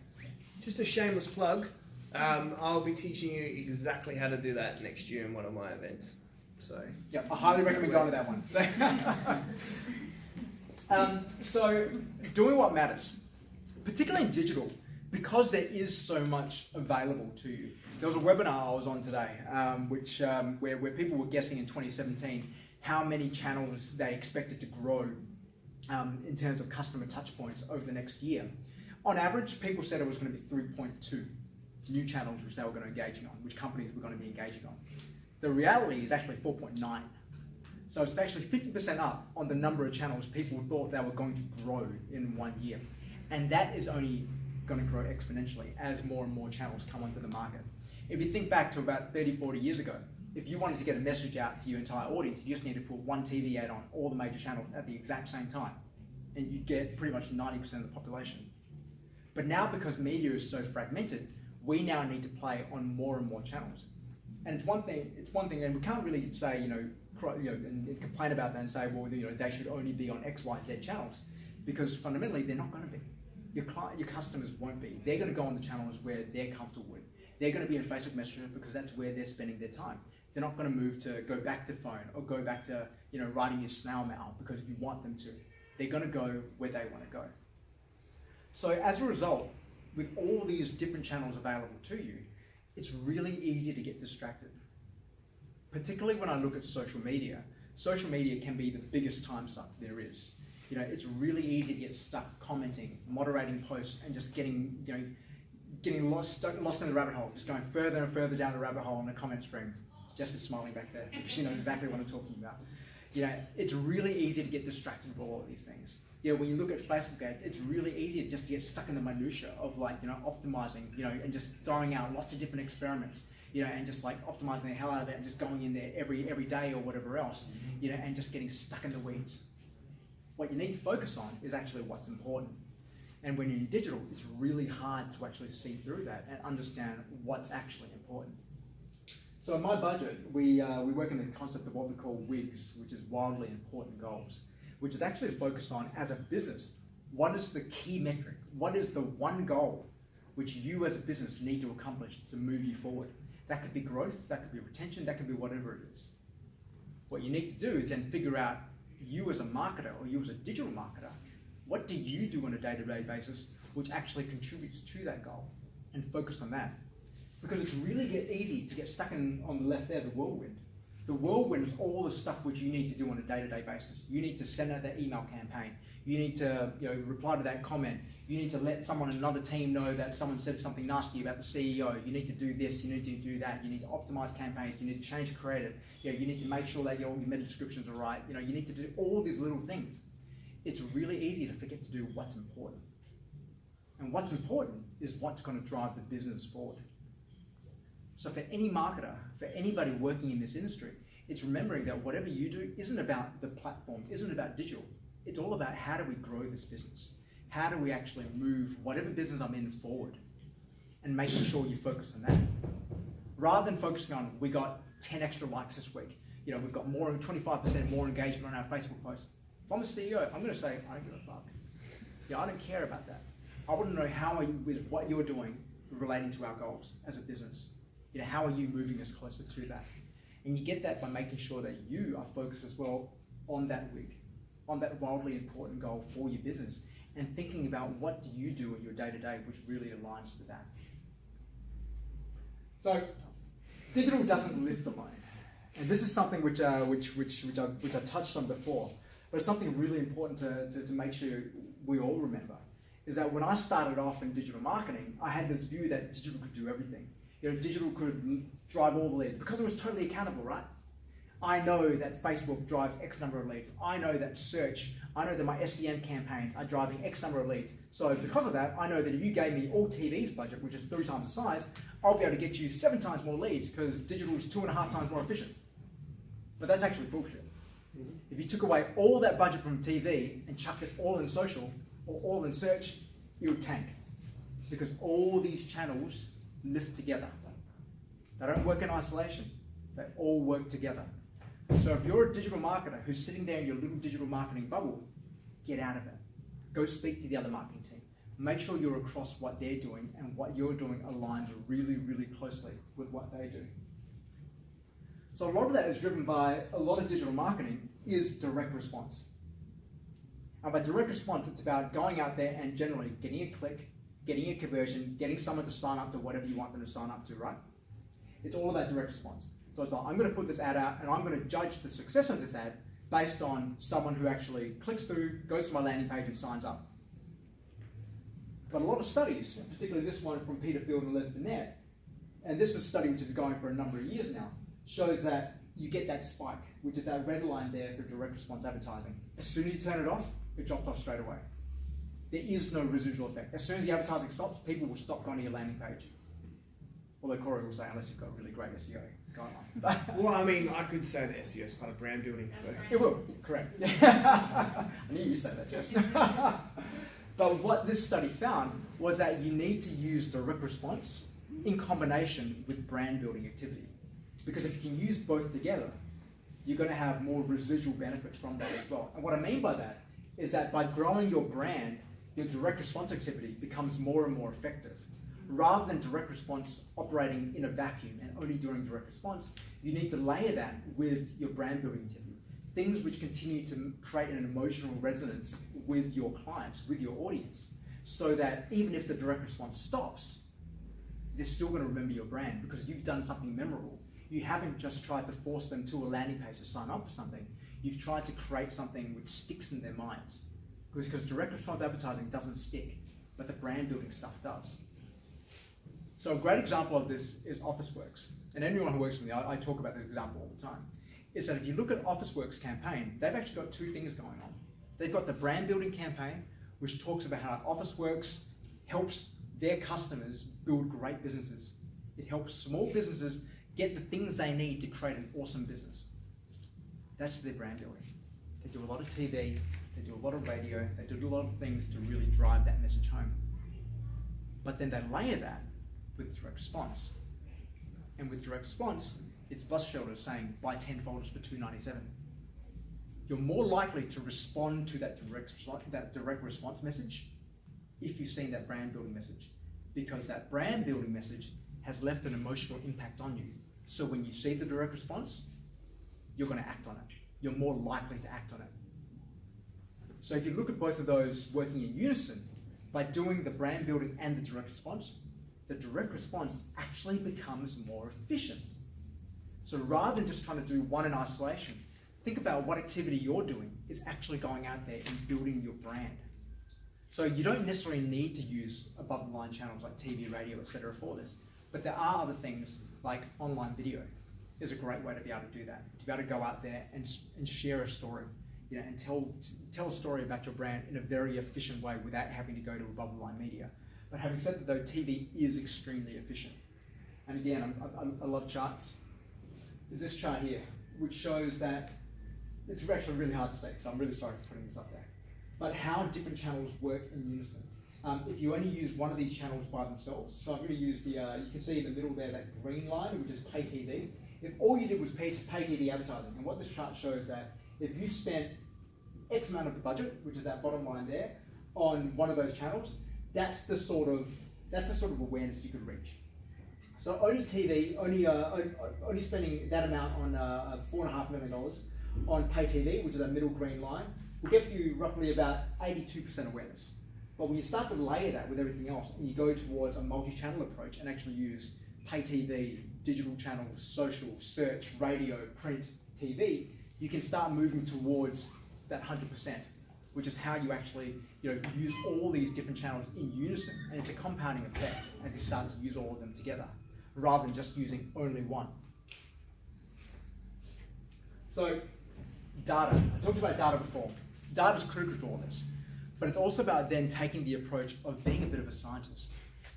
Just a shameless plug. I'll be teaching you exactly how to do that next year in one of my events. So yeah, I highly recommend going to that one. So doing what matters, particularly in digital, because there is so much available to you. There was a webinar I was on today, where people were guessing in 2017 how many channels they expected to grow in terms of customer touch points over the next year. On average, people said it was going to be 3.2 new channels which they were going to engage on, which companies were going to be engaging on. The reality is actually 4.9. So it's actually 50% up on the number of channels people thought they were going to grow in 1 year. And that is only going to grow exponentially as more and more channels come onto the market. If you think back to about 30, 40 years ago, if you wanted to get a message out to your entire audience, you just need to put one TV ad on all the major channels at the exact same time, and you'd get pretty much 90% of the population. But now, because media is so fragmented, we now need to play on more and more channels. And it's one thing, and we can't really say, and complain about that and say, well, they should only be on X, Y, Z channels, because fundamentally they're not going to be. Your customers won't be. They're going to go on the channels where they're comfortable with. They're going to be in Facebook Messenger because that's where they're spending their time. They're not going to move to go back to phone or go back to writing your snail mail because you want them to. They're going to go where they want to go. So as a result, with all these different channels available to you, it's really easy to get distracted. Particularly when I look at social media. Social media can be the biggest time suck there is. It's really easy to get stuck commenting, moderating posts, and just getting lost in the rabbit hole, just going further and further down the rabbit hole in the comment stream. Jess is smiling back there. She knows exactly what I'm talking about. It's really easy to get distracted by all of these things. When you look at Facebook ads, it's really easy just to get stuck in the minutia of optimizing, and just throwing out lots of different experiments, and just optimizing the hell out of it and just going in there every day or whatever else, and just getting stuck in the weeds. What you need to focus on is actually what's important. And when you're in digital, it's really hard to actually see through that and understand what's actually important. So in MyBudget, we work in the concept of what we call WIGs, which is wildly important goals, which is actually to focus on, as a business, what is the key metric? What is the one goal which you as a business need to accomplish to move you forward? That could be growth, that could be retention, that could be whatever it is. What you need to do is then figure out, you as a marketer or you as a digital marketer, what do you do on a day-to-day basis which actually contributes to that goal, and focus on that. Because it's really easy to get stuck on the left there, the whirlwind. The whirlwind is all the stuff which you need to do on a day-to-day basis. You need to send out that email campaign. You need to reply to that comment. You need to let someone in another team know that someone said something nasty about the CEO. You need to do this, you need to do that. You need to optimize campaigns. You need to change creative. You need to make sure that your meta descriptions are right. You need to do all these little things. it's really easy to forget to do what's important. And what's important is what's going to drive the business forward. So for any marketer, for anybody working in this industry, it's remembering that whatever you do isn't about the platform, isn't about digital. It's all about how do we grow this business? How do we actually move whatever business I'm in forward? And making sure you focus on that. Rather than focusing on, we got 10 extra likes this week. You know, we've got 25% more engagement on our Facebook post. If I'm a CEO, I'm going to say, I don't give a fuck. Yeah, I don't care about that. I want to know how are you, with what you're doing relating to our goals as a business. You know, how are you moving us closer to that? And you get that by making sure that you are focused as well on that week, on that wildly important goal for your business, and thinking about what do you do in your day-to-day which really aligns to that. So, digital doesn't live alone. And this is something which I touched on before, but it's something really important to make sure we all remember, is that when I started off in digital marketing, I had this view that digital could do everything. You know, digital could drive all the leads because it was totally accountable, right? I know that Facebook drives X number of leads. I know that search, I know that my SEM campaigns are driving X number of leads. So because of that, I know that if you gave me all TV's budget, which is 3 times the size, I'll be able to get you 7 times more leads because digital is 2.5 times more efficient. But that's actually bullshit. If you took away all that budget from TV and chucked it all in social or all in search, it would tank. Because all these channels live together. They don't work in isolation. They all work together. So if you're a digital marketer who's sitting there in your little digital marketing bubble, get out of it. Go speak to the other marketing team. Make sure you're across what they're doing and what you're doing aligns really, really closely with what they do. So a lot of that is driven by a lot of digital marketing is direct response. And by direct response, it's about going out there and generally getting a click, getting a conversion, getting someone to sign up to whatever you want them to sign up to, right? It's all about direct response. So it's like, I'm going to put this ad out and I'm going to judge the success of this ad based on someone who actually clicks through, goes to my landing page and signs up. But a lot of studies, particularly this one from Peter Field and Les Burnett, and this is a study which has been going for a number of years now, shows that you get that spike, which is that red line there for direct response advertising. As soon as you turn it off, it drops off straight away. There is no residual effect. As soon as the advertising stops, people will stop going to your landing page. Although Corey will say, unless you've got really great SEO going on. Well, I mean, I could say that SEO is part of brand building. So. It will, correct. I knew you said that, Jess. But what this study found was that you need to use direct response in combination with brand building activity. Because if you can use both together, you're going to have more residual benefits from that as well. And what I mean by that is that by growing your brand, your direct response activity becomes more and more effective. Rather than direct response operating in a vacuum and only doing direct response, you need to layer that with your brand building activity. Things which continue to create an emotional resonance with your clients, with your audience, so that even if the direct response stops, they're still going to remember your brand because you've done something memorable. You haven't just tried to force them to a landing page to sign up for something. You've tried to create something which sticks in their minds. Because direct response advertising doesn't stick, but the brand building stuff does. So a great example of this is Officeworks. And anyone who works with me, I talk about this example all the time. Is that if you look at Officeworks campaign, they've actually got 2 things going on. They've got the brand building campaign, which talks about how Officeworks helps their customers build great businesses. It helps small businesses get the things they need to create an awesome business. That's their brand building. They do a lot of TV, they do a lot of radio, they do a lot of things to really drive that message home. But then they layer that with direct response. And with direct response, it's bus shelters saying buy 10 folders for $2.97. You're more likely to respond to that direct response message if you've seen that brand building message, because that brand building message has left an emotional impact on you. So when you see the direct response, you're going to act on it. You're more likely to act on it. So if you look at both of those working in unison, by doing the brand building and the direct response actually becomes more efficient. So rather than just trying to do one in isolation, think about what activity you're doing is actually going out there and building your brand. So you don't necessarily need to use above the line channels like TV, radio, etc. for this, but there are other things like online video is a great way to be able to do that, to be able to go out there and share a story, and tell a story about your brand in a very efficient way without having to go to above the line media. But having said that though, TV is extremely efficient. And again, I love charts. There's this chart here, which shows that, it's actually really hard to say, so I'm really sorry for putting this up there, but how different channels work in unison. If you only use one of these channels by themselves, so I'm going to use the, you can see in the middle there, that green line, which is pay TV. If all you did was pay TV advertising, and what this chart shows that if you spent X amount of the budget, which is that bottom line there, on one of those channels, that's the sort of awareness you could reach. So only TV, only spending that amount on $4.5 million on pay TV, which is that middle green line, will get you roughly about 82% awareness. But when you start to layer that with everything else, and you go towards a multi-channel approach and actually use pay TV, digital channels, social, search, radio, print, TV, you can start moving towards that 100%, which is how you actually use all these different channels in unison, and it's a compounding effect as you start to use all of them together, rather than just using only one. So, data. I talked about data before. Data is critical to all this, but it's also about then taking the approach of being a bit of a scientist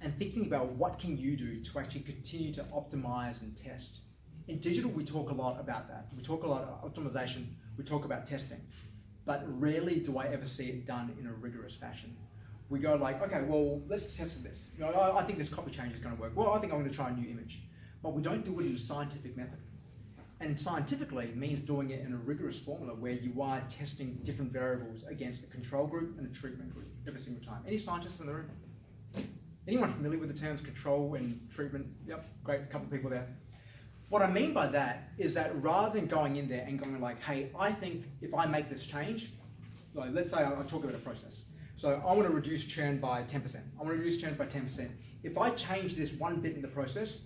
and thinking about what can you do to actually continue to optimize and test. In digital, we talk a lot about that. We talk a lot about optimization, we talk about testing, but rarely do I ever see it done in a rigorous fashion. We go like, okay, well, let's test this. I think this copy change is going to work. Well, I think I'm going to try a new image. But we don't do it in a scientific method. And scientifically means doing it in a rigorous formula where you are testing different variables against a control group and a treatment group every single time. Any scientists in the room? Anyone familiar with the terms control and treatment? Yep, great, a couple of people there. What I mean by that is that rather than going in there and going like, hey, I think if I make this change, like let's say I talk about a process. So I want to reduce churn by 10%. I want to reduce churn by 10%. If I change this one bit in the process,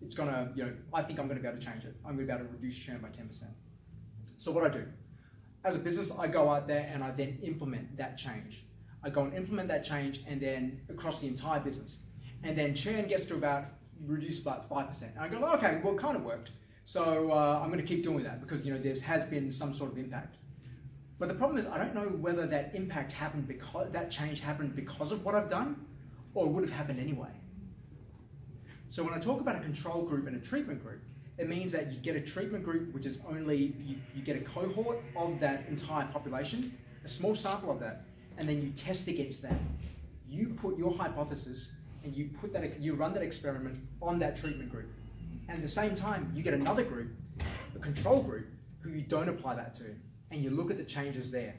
it's gonna, I think I'm gonna be able to change it. I'm gonna be able to reduce churn by 10%. So what I do, as a business, I go out there and I then implement that change. I go and implement that change and then across the entire business. And then churn gets to reduced about 5%. And I go, okay, well, it kind of worked. So I'm gonna keep doing that because there has been some sort of impact. But the problem is I don't know whether that impact happened because, that change happened because of what I've done, or it would have happened anyway. So when I talk about a control group and a treatment group, it means that you get a treatment group, which is only, you get a cohort of that entire population, a small sample of that, and then you test against that. You put your hypothesis and you run that experiment on that treatment group. And at the same time, you get another group, a control group, who you don't apply that to, and you look at the changes there.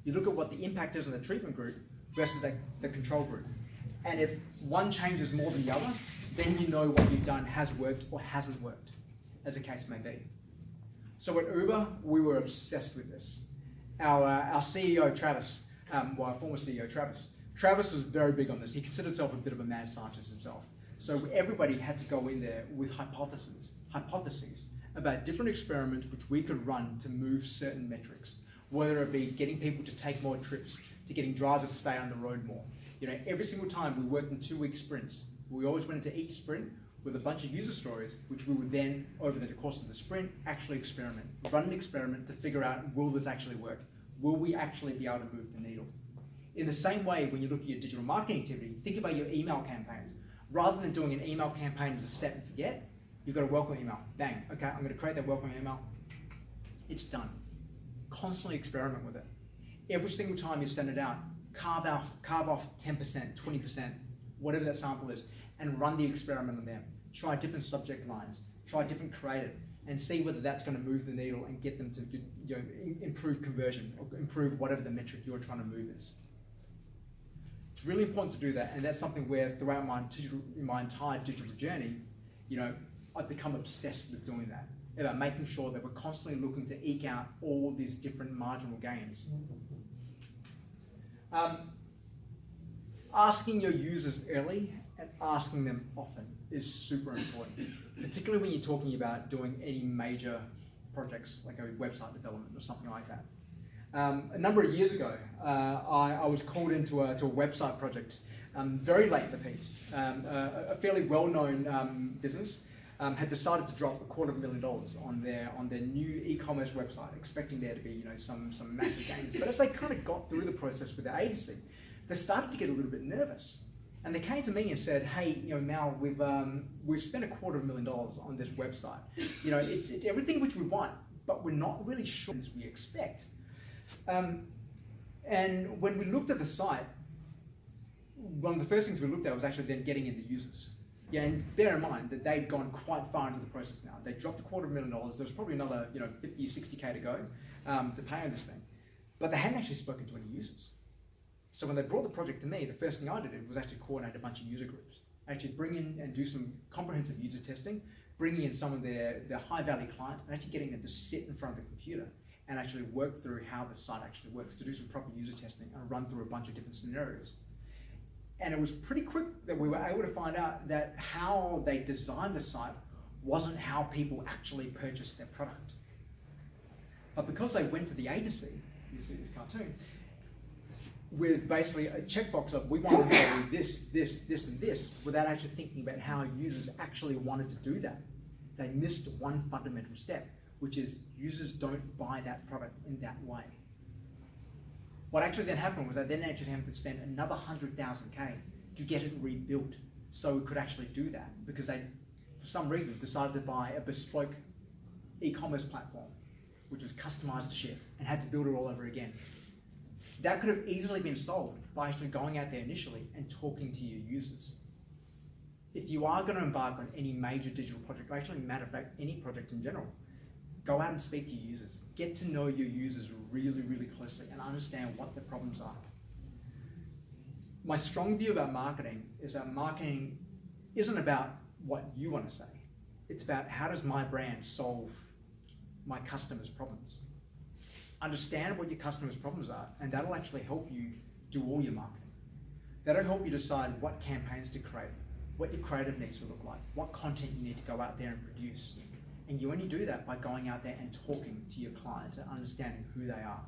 You look at what the impact is on the treatment group versus the control group. And if one changes more than the other, then you know what you've done has worked or hasn't worked, as the case may be. So at Uber, we were obsessed with this. Our CEO, Travis, our former CEO, Travis was very big on this. He considered himself a bit of a mad scientist himself. So everybody had to go in there with hypotheses about different experiments which we could run to move certain metrics, whether it be getting people to take more trips, to getting drivers to stay on the road more. Every single time we worked in 2-week sprints. We always went into each sprint with a bunch of user stories, which we would then, over the course of the sprint, actually run an experiment to figure out, will this actually work? Will we actually be able to move the needle? In the same way, when you look at your digital marketing activity, think about your email campaigns. Rather than doing an email campaign as a set and forget, you've got a welcome email. Bang, okay, I'm gonna create that welcome email. It's done. Constantly experiment with it. Every single time you send it out, carve off 10%, 20%, whatever that sample is, and run the experiment on them. Try different subject lines, try different creative, and see whether that's going to move the needle and get them to improve conversion or improve whatever the metric you're trying to move is. It's really important to do that, and that's something where throughout my entire digital journey, I've become obsessed with doing that, about making sure that we're constantly looking to eke out all these different marginal gains. Asking your users early and asking them often is super important, particularly when you're talking about doing any major projects like a website development or something like that. A number of years ago, I was called into a website project very late in the piece, a fairly well-known business. had decided to drop $250,000 on their new e-commerce website, expecting there to be some massive gains. But as they kind of got through the process with their agency, they started to get a little bit nervous. And they came to me and said, "Hey, Mal, we've spent $250,000 on this website. It's everything which we want, but we're not really sure as we expect." And when we looked at the site, one of the first things we looked at was actually then getting in the users. Yeah, and bear in mind that they'd gone quite far into the process now. They dropped $250,000. There was probably another 50 or 60K to go to pay on this thing, but they hadn't actually spoken to any users. So when they brought the project to me, the first thing I did was actually coordinate a bunch of user groups, actually bring in and do some comprehensive user testing, bringing in some of their high-value clients, and actually getting them to sit in front of the computer and actually work through how the site actually works, to do some proper user testing and run through a bunch of different scenarios. And it was pretty quick that we were able to find out that how they designed the site wasn't how people actually purchased their product. But because they went to the agency, you see this cartoon, with basically a checkbox of we want to do this, and this, without actually thinking about how users actually wanted to do that, they missed one fundamental step, which is users don't buy that product in that way. What actually then happened was they then actually had to spend another 100,000K to get it rebuilt so we could actually do that, because they, for some reason, decided to buy a bespoke e-commerce platform, which was customized to ship, and had to build it all over again. That could have easily been solved by actually going out there initially and talking to your users. If you are going to embark on any major digital project, or actually, matter of fact, any project in general, go out and speak to your users. Get to know your users really, really closely and understand what their problems are. My strong view about marketing is that marketing isn't about what you want to say. It's about how does my brand solve my customers' problems. Understand what your customers' problems are, and that'll actually help you do all your marketing. That'll help you decide what campaigns to create, what your creative needs to look like, what content you need to go out there and produce. And you only do that by going out there and talking to your clients and understanding who they are.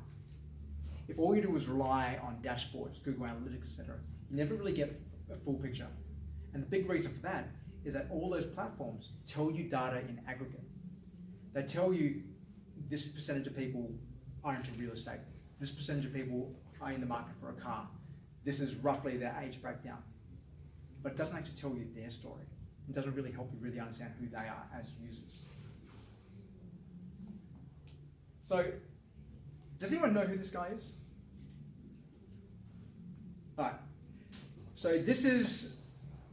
If all you do is rely on dashboards, Google Analytics, etc., you never really get a full picture. And the big reason for that is that all those platforms tell you data in aggregate. They tell you this percentage of people are into real estate. This percentage of people are in the market for a car. This is roughly their age breakdown. But it doesn't actually tell you their story. It doesn't really help you really understand who they are as users. So, does anyone know who this guy is? All right. So this is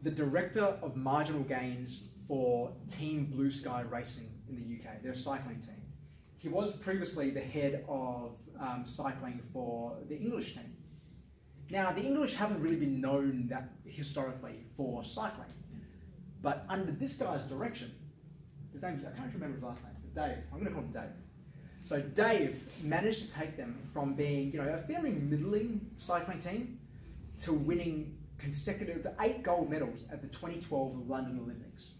the director of marginal gains for Team Blue Sky Racing in the UK. They're a cycling team. He was previously the head of cycling for the English team. Now, the English haven't really been known that historically for cycling, but under this guy's direction, his name, I can't remember his last name, but Dave, I'm going to call him Dave. So Dave managed to take them from being, a fairly middling cycling team to winning consecutive 8 gold medals at the 2012 London Olympics.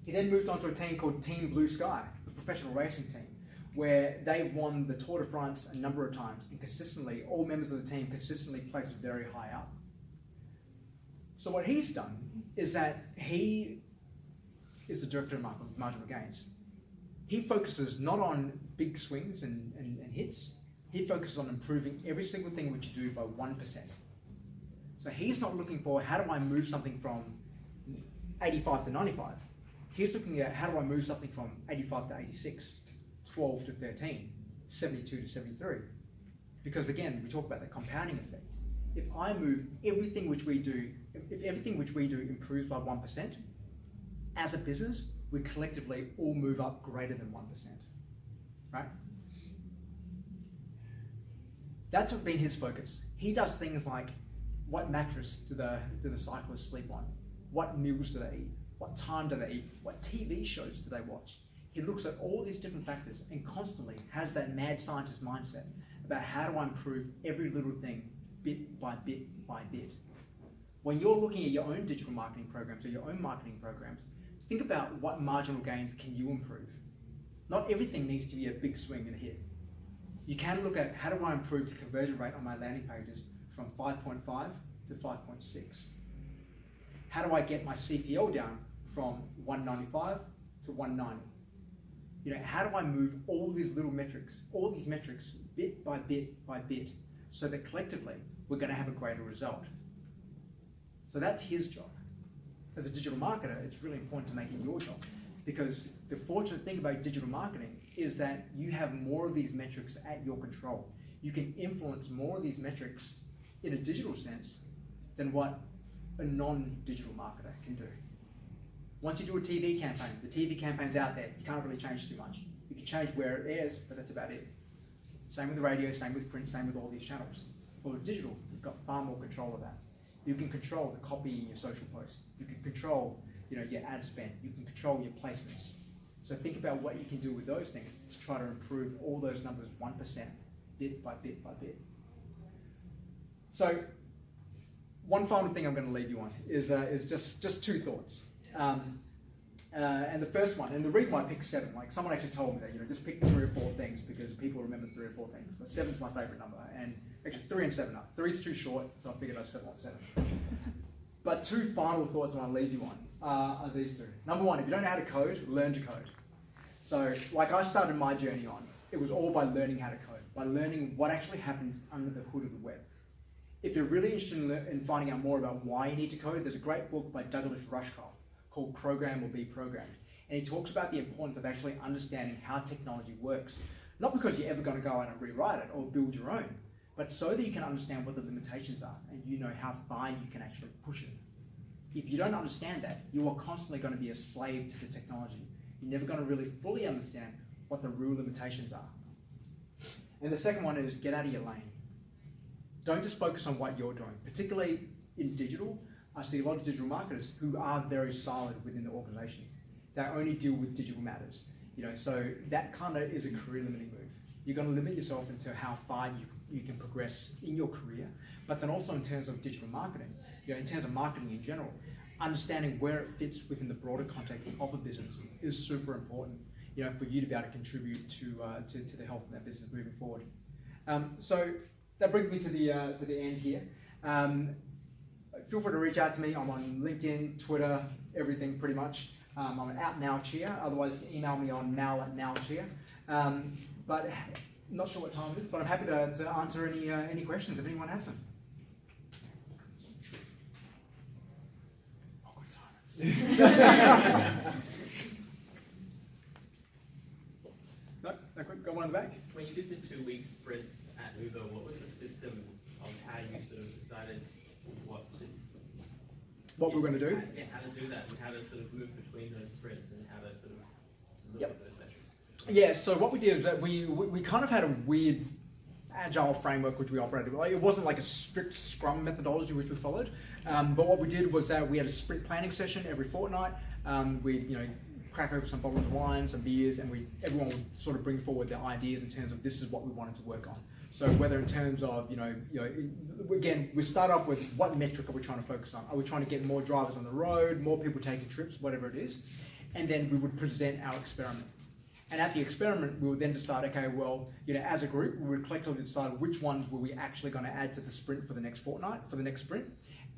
He then moved on to a team called Team Blue Sky, a professional racing team, where they've won the Tour de France a number of times, and consistently, all members of the team consistently place very high up. So what he's done is that he is the director of marginal gains. He focuses not on big swings and hits, he focuses on improving every single thing which you do by 1%. So he's not looking for how do I move something from 85 to 95. He's looking at how do I move something from 85 to 86, 12 to 13, 72 to 73. Because again, we talk about the compounding effect. If I move everything which we do, if everything which we do improves by 1%, as a business, we collectively all move up greater than 1%, right? That's been his focus. He does things like what mattress do the cyclists sleep on? What meals do they eat? What time do they eat? What TV shows do they watch? He looks at all these different factors and constantly has that mad scientist mindset about how do I improve every little thing bit by bit by bit. When you're looking at your own digital marketing programs or your own marketing programs, think about what marginal gains can you improve. Not everything needs to be a big swing and a hit. You can look at how do I improve the conversion rate on my landing pages from 5.5 to 5.6. How do I get my CPL down from 195 to 190. You know, how do I move all these little metrics, all these metrics, bit by bit by bit, so that collectively we're going to have a greater result? So that's his job. As a digital marketer, it's really important to make it your job, because the fortunate thing about digital marketing is that you have more of these metrics at your control. You can influence more of these metrics in a digital sense than what a non-digital marketer can do. Once you do a TV campaign, the TV campaign's out there, you can't really change too much. You can change where it airs, but that's about it. Same with the radio, same with print, same with all these channels. But with digital, you've got far more control of that. You can control the copy in your social posts. You can control, you know, your ad spend. You can control your placements. So think about what you can do with those things to try to improve all those numbers 1%, bit by bit by bit. So one final thing I'm going to leave you on is just two thoughts. And the first one, and the reason why I picked 7, like someone actually told me that, you know, just pick 3 or 4 things because people remember 3 or 4 things. But 7's my favorite number, and actually 3 and 7 are. 3's too short, so I figured I'd settle on 7. But 2 final thoughts I want to leave you on are these 2. Number 1, if you don't know how to code, learn to code. So, like I started my journey on, it was all by learning how to code, by learning what actually happens under the hood of the web. If you're really interested in finding out more about why you need to code, there's a great book by Douglas Rushkoff called Program or Be Programmed. And he talks about the importance of actually understanding how technology works. Not because you're ever going to go out and rewrite it or build your own, but so that you can understand what the limitations are and you know how far you can actually push it. If you don't understand that, you are constantly going to be a slave to the technology. You're never going to really fully understand what the real limitations are. And the second one is get out of your lane. Don't just focus on what you're doing, particularly in digital. I see a lot of digital marketers who are very siloed within the organizations. They only deal with digital matters. You know, so that kind of is a career limiting move. You're going to limit yourself into how far you can progress in your career, but then also in terms of digital marketing, you know, in terms of marketing in general, understanding where it fits within the broader context of a business is super important, you know, for you to be able to contribute to the health of that business moving forward. So that brings me to the end here. Feel free to reach out to me. I'm on LinkedIn, Twitter, everything pretty much. I'm at Mal Chia. Otherwise, you can email me on mal@malchia. But not sure what time it is, but I'm happy to answer any questions if anyone has them. Awkward silence. No, quick. Got one in the back. When you did the 2-week sprints at Uber, what was the system of how you sort of decided what we're going to do? Yeah, how to do that and how to sort of move between those sprints and how to sort of look at those metrics. Yeah, so what we did is that we kind of had a weird agile framework which we operated with. Like, it wasn't like a strict Scrum methodology which we followed, but what we did was that we had a sprint planning session every fortnight. We'd crack open some bottles of wine, some beers, and everyone would sort of bring forward their ideas in terms of this is what we wanted to work on. So whether in terms of, again, we start off with what metric are we trying to focus on? Are we trying to get more drivers on the road, more people taking trips, whatever it is? And then we would present our experiment. And at the experiment, we would then decide, okay, well, as a group, we would collectively decide which ones were we actually going to add to the sprint for the next fortnight, for the next sprint.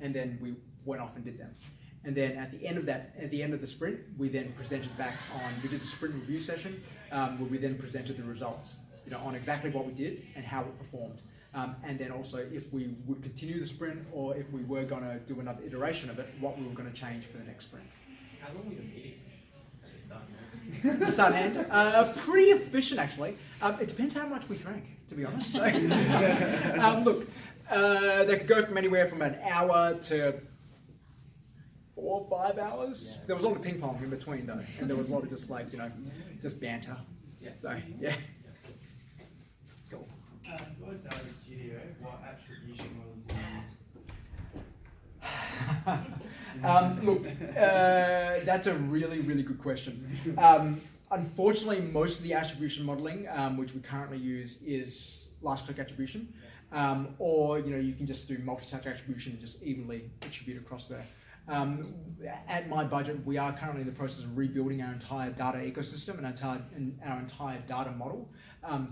And then we went off and did them. And then at the end of the sprint, we then presented back we did a sprint review session where we then presented the results, on exactly what we did and how it performed. And then also if we would continue the sprint or if we were going to do another iteration of it, what we were going to change for the next sprint. How long were your meetings at the start and end? The start and end? Pretty efficient, actually. It depends how much we drank, to be honest. So, look, they could go from anywhere from an hour to 4 or 5 hours. Yeah. There was a lot of ping pong in between though, and there was a lot of just just banter. Yeah. So yeah. Cool. For a data studio, what attribution models do you use? Look, that's a really, really good question. Unfortunately, most of the attribution modeling, which we currently use, is last click attribution, or you can just do multi-touch attribution and just evenly attribute across there. At MyBudget, we are currently in the process of rebuilding our entire data ecosystem and our entire data model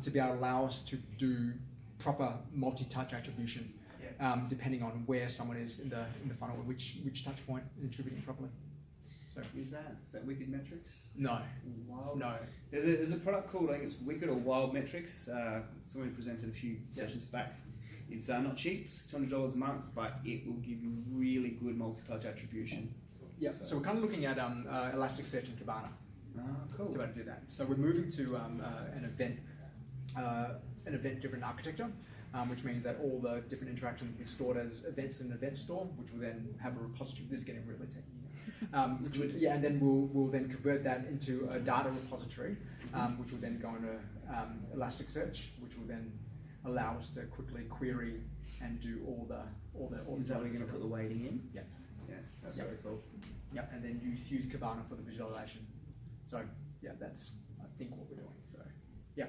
to be able to allow us to do proper multi-touch attribution, depending on where someone is in the funnel and which touch point and attributing properly. Is that Wicked Metrics? No, Wild? no. There's a product called, I think it's Wicked or Wild Metrics. Someone presented a few sessions back. It's not cheap, it's $200 a month, but it will give you really good multi-touch attribution. Yeah, so we're kind of looking at Elasticsearch and Kibana Cool. to be able to do that. So we're moving to an event-driven architecture, which means that all the different interactions will be stored as events in an event store, which will then have a repository. This is getting really technical. And then we'll then convert that into a data repository, which will then go into Elasticsearch, which will then allow us to quickly query and do all the. Is that where you're going to put the weighting in? Yeah. Yeah, that's very cool. Yeah, and then use Kibana for the visualization. So yeah, that's I think what we're doing. So yeah.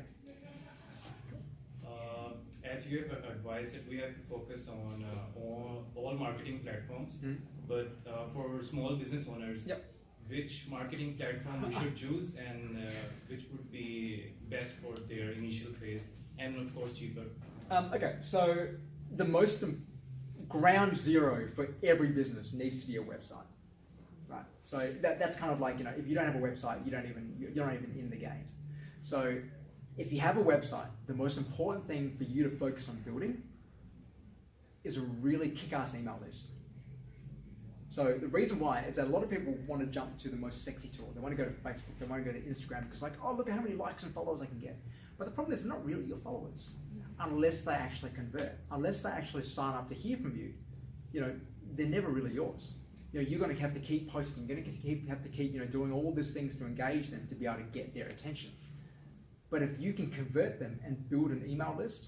As you have advised that we have to focus on all marketing platforms, but for small business owners, which marketing platform we should choose and which would be best for their initial phase and of course cheaper? Okay, so the most ground zero for every business needs to be a website, right? So that's kind of like, if you don't have a website, you're not even in the game. So if you have a website, the most important thing for you to focus on building is a really kick-ass email list. So the reason why is that a lot of people want to jump to the most sexy tool. They want to go to Facebook, they want to go to Instagram, because like, oh, look at how many likes and followers I can get. But the problem is they're not really your followers, unless they actually convert, unless they actually sign up to hear from you. They're never really yours. You're going to have to keep posting. You're going to have to keep doing all these things to engage them to be able to get their attention. But if you can convert them and build an email list,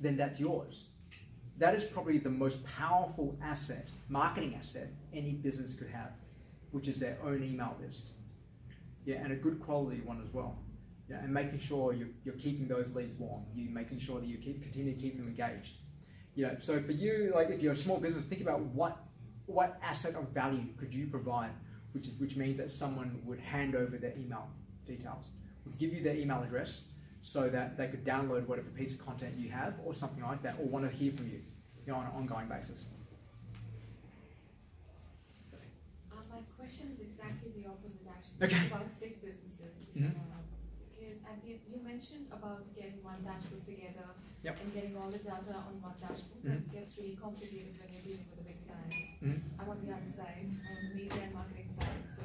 then that's yours. That is probably the most powerful asset, marketing asset, any business could have, which is their own email list. Yeah, and a good quality one as well. Yeah, and making sure you're keeping those leads warm. You're making sure that you continue to keep them engaged. So for you, like if you're a small business, think about what asset of value could you provide, which means that someone would hand over their email details, would give you their email address so that they could download whatever piece of content you have or something like that, or want to hear from you, on an ongoing basis. My question is exactly the opposite actually. Okay. About big businesses. Because you mentioned about getting one dashboard together and getting all the data on one dashboard. That gets really complicated when you're dealing with a big client. I'm on the other side, I'm on the media and marketing side. So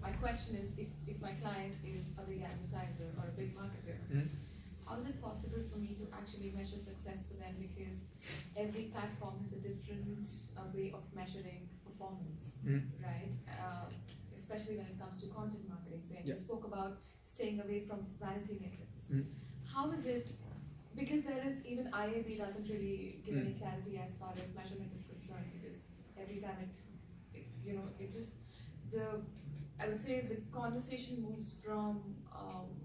my question is, if my client is a big advertiser or a big marketer, how is it possible for me to actually measure success for them? Because every platform has a different way of measuring performance, right? Especially when it comes to content marketing. So you spoke about staying away from vanity metrics. How is it, because there is, even IAB doesn't really give any clarity as far as measurement is concerned, because every time I would say the conversation moves from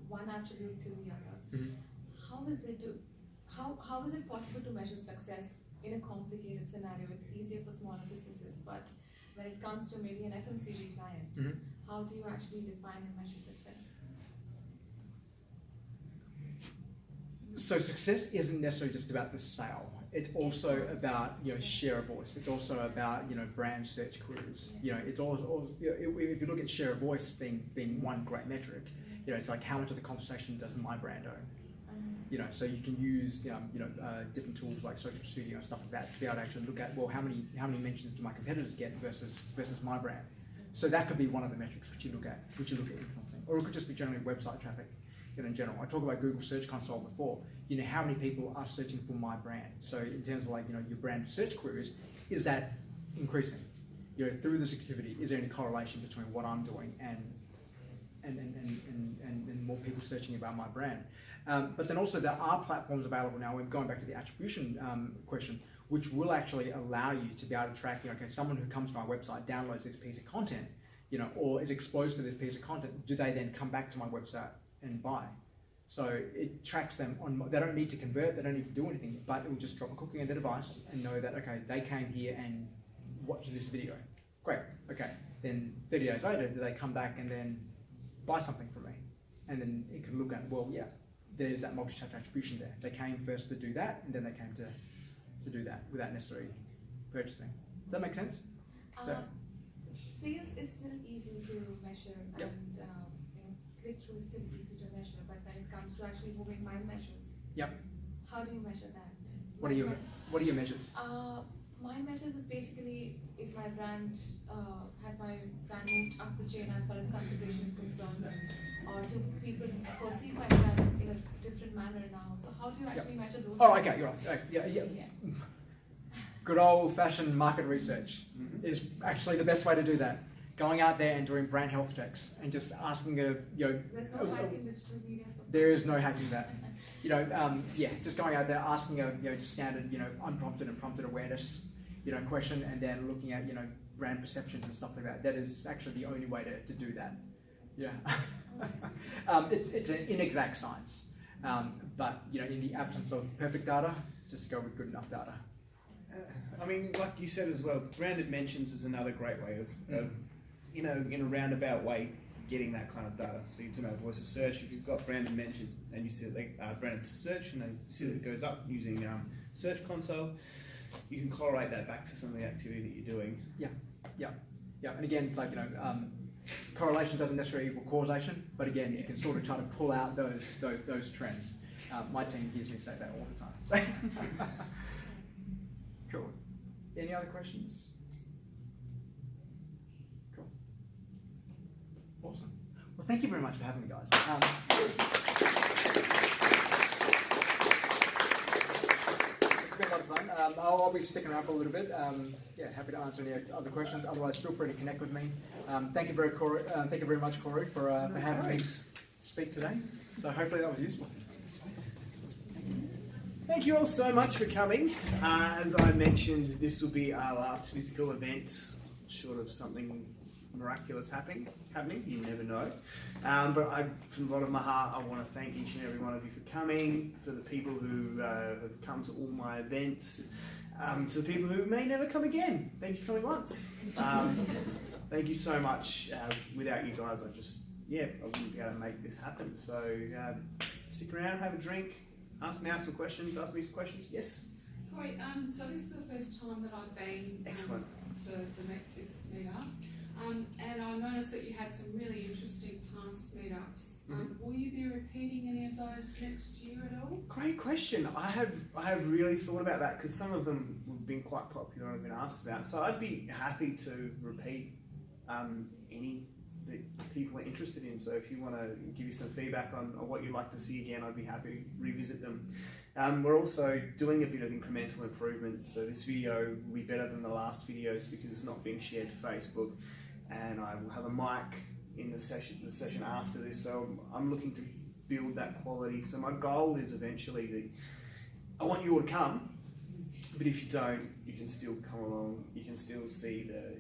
one attribute to the other. How is it possible to measure success in a complicated scenario? It's easier for smaller businesses, but when it comes to maybe an FMCG client, how do you actually define and measure success? So success isn't necessarily just about the sale. It's also about share of voice. It's also about brand search queries. It's all if you look at share of voice being one great metric, it's like how much of the conversation does my brand own. So you can use different tools like Social Studio and stuff like that to be able to actually look at, well, how many mentions do my competitors get versus my brand. So that could be one of the metrics which you look at influencing, or it could just be generally website traffic. In general, I talked about Google Search Console before. How many people are searching for my brand? So in terms of like your brand search queries, is that increasing? Through this activity, is there any correlation between what I'm doing and more people searching about my brand? But then also there are platforms available now. We're going back to the attribution question, which will actually allow you to be able to track. Okay, someone who comes to my website downloads this piece of content, or is exposed to this piece of content. Do they then come back to my website and buy? So it tracks them on. They don't need to convert. They don't need to do anything. But it will just drop a cookie on their device and know that okay, they came here and watched this video. Great. Okay. Then 30 days later, do they come back and then buy something from me? And then it can look at, well, yeah, there's that multi-touch attribution there. They came first to do that, and then they came to do that without necessarily purchasing. Does that make sense? sales is still easy to measure, Yep. and click-through is still easy to measure, but when it comes to actually moving mind measures, Yep. how do you measure that? What are your measures? Mind measures is basically, is my brand, has my brand moved up the chain as far as consideration is concerned, or do people perceive my brand in a different manner now? So how do you actually measure those? Oh, okay, you're right. Yeah. Yeah. Good old-fashioned market research is actually the best way to do that. Going out there and doing brand health checks and just asking There's no hack in digital media. So there is no hacking that. Just going out there asking a just standard unprompted and prompted awareness question, and then looking at brand perceptions and stuff like that. That is actually the only way to do that. Yeah, it's an inexact science, but in the absence of perfect data, just go with good enough data. I mean, like you said as well, branded mentions is another great way of in a roundabout way, getting that kind of data. So you do know voice of search. If you've got branded mentions and you see that they are branded to search, and you see that it goes up using Search Console, you can correlate that back to some of the activity that you're doing. Yeah. And again, it's like correlation doesn't necessarily equal causation, but again, you can sort of try to pull out those trends. My team hears me say that all the time. So. Cool. Any other questions? Cool. Awesome. Well, thank you very much for having me, guys. It's been a lot of fun. I'll be sticking around for a little bit. Happy to answer any other questions. Otherwise, feel free to connect with me. Thank you very much, Corey, for having me speak today. So hopefully that was useful. Thank you all so much for coming. As I mentioned, this will be our last physical event, short of something miraculous happening. You never know. But from the bottom of my heart, I want to thank each and every one of you for coming, for the people who have come to all my events, to the people who may never come again. Thank you for coming once. Thank you so much. Without you guys, I wouldn't be able to make this happen. So stick around, have a drink. Ask me some questions. Yes? Corey, so this is the first time that I've been Excellent. To this meetup, and I noticed that you had some really interesting past meetups. Will you be repeating any of those next year at all? Great question. I have really thought about that because some of them have been quite popular and I've been asked about. So I'd be happy to repeat any that people are interested in. So if you want to give you some feedback on what you'd like to see again, I'd be happy to revisit them. We're also doing a bit of incremental improvement. So this video will be better than the last videos because it's not being shared to Facebook. And I will have a mic in the session after this. So I'm looking to build that quality. So my goal is eventually that I want you all to come, but if you don't, you can still come along. You can still see the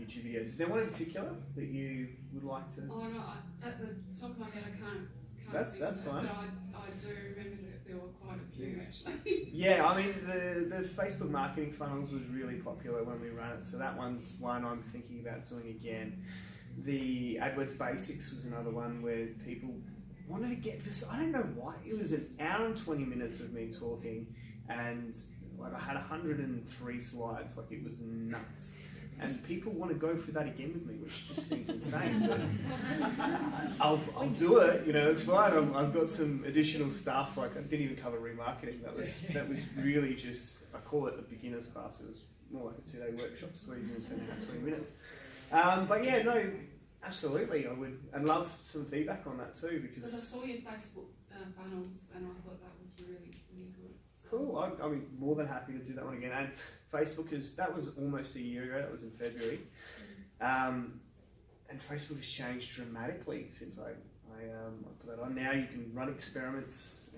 YouTube videos. Is there one in particular that you would like to? Oh no, at the top of my head I can't That's fine. But I do remember that there were quite a few actually. Yeah, I mean the Facebook marketing funnels was really popular when we ran it, so that one's one I'm thinking about doing again. The AdWords Basics was another one where people wanted to get this. I don't know why. It was an hour and 20 minutes of me talking, and I had 103 slides. It was nuts. And people want to go through that again with me, which just seems insane. But I'll do it. It's fine. I've got some additional stuff. I didn't even cover remarketing. That was really just. I call it the beginner's class. It was more like a 2-day workshop, squeezing in 20 minutes. But yeah, no, absolutely. I would. I'd love some feedback on that too because I saw your Facebook funnels and I thought that was really good. So. Cool. I'm more than happy to do that one again. And Facebook that was almost a year ago. That was in February. And Facebook has changed dramatically since I put that on. Now you can run experiments.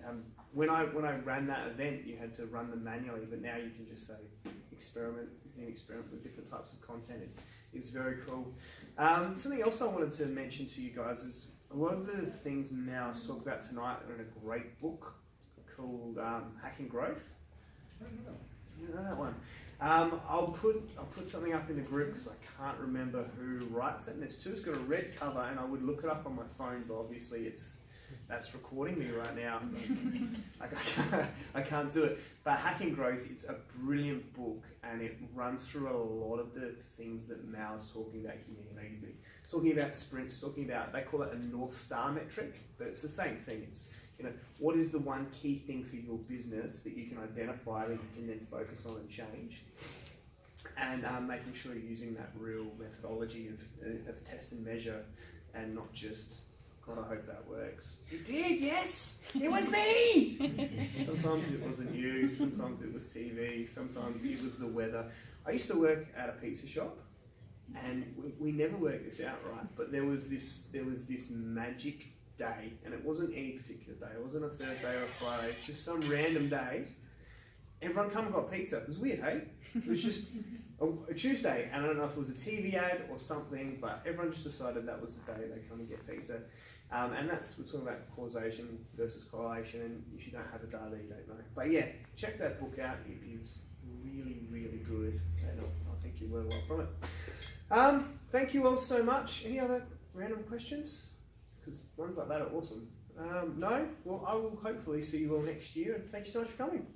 When I ran that event, you had to run them manually, but now you can just say experiment. You can experiment with different types of content. It's very cool. Something else I wanted to mention to you guys is a lot of the things now I talk about tonight are in a great book called Hacking Growth. You know that one. I'll put something up in the group because I can't remember who writes it. And there's two. It's got a red cover, and I would look it up on my phone, but obviously it's that's recording me right now. I can't do it. But Hacking Growth, it's a brilliant book, and it runs through a lot of the things that Mal's talking about here. You know, you've been talking about sprints, talking about, they call it a North Star metric, but it's the same thing. It's, you know, what is the one key thing for your business that you can identify that you can then focus on and change? And making sure you're using that real methodology of test and measure, and not just, God, I hope that works. It did, yes! It was me! Sometimes it wasn't you, sometimes it was TV, sometimes it was the weather. I used to work at a pizza shop, and we never worked this out right, but there was this magic day, and it wasn't any particular day. It wasn't a Thursday or a Friday, just some random day. Everyone come and got pizza. It was weird, hey? It was just a Tuesday, and I don't know if it was a TV ad or something, but everyone just decided that was the day they come and get pizza. And we're talking about causation versus correlation, and if you don't have the data, you don't know. But yeah, check that book out. It is really, really good, and I think you'll learn a lot from it. Thank you all so much. Any other random questions? Because ones like that are awesome. No? Well, I will hopefully see you all next year, and thank you so much for coming.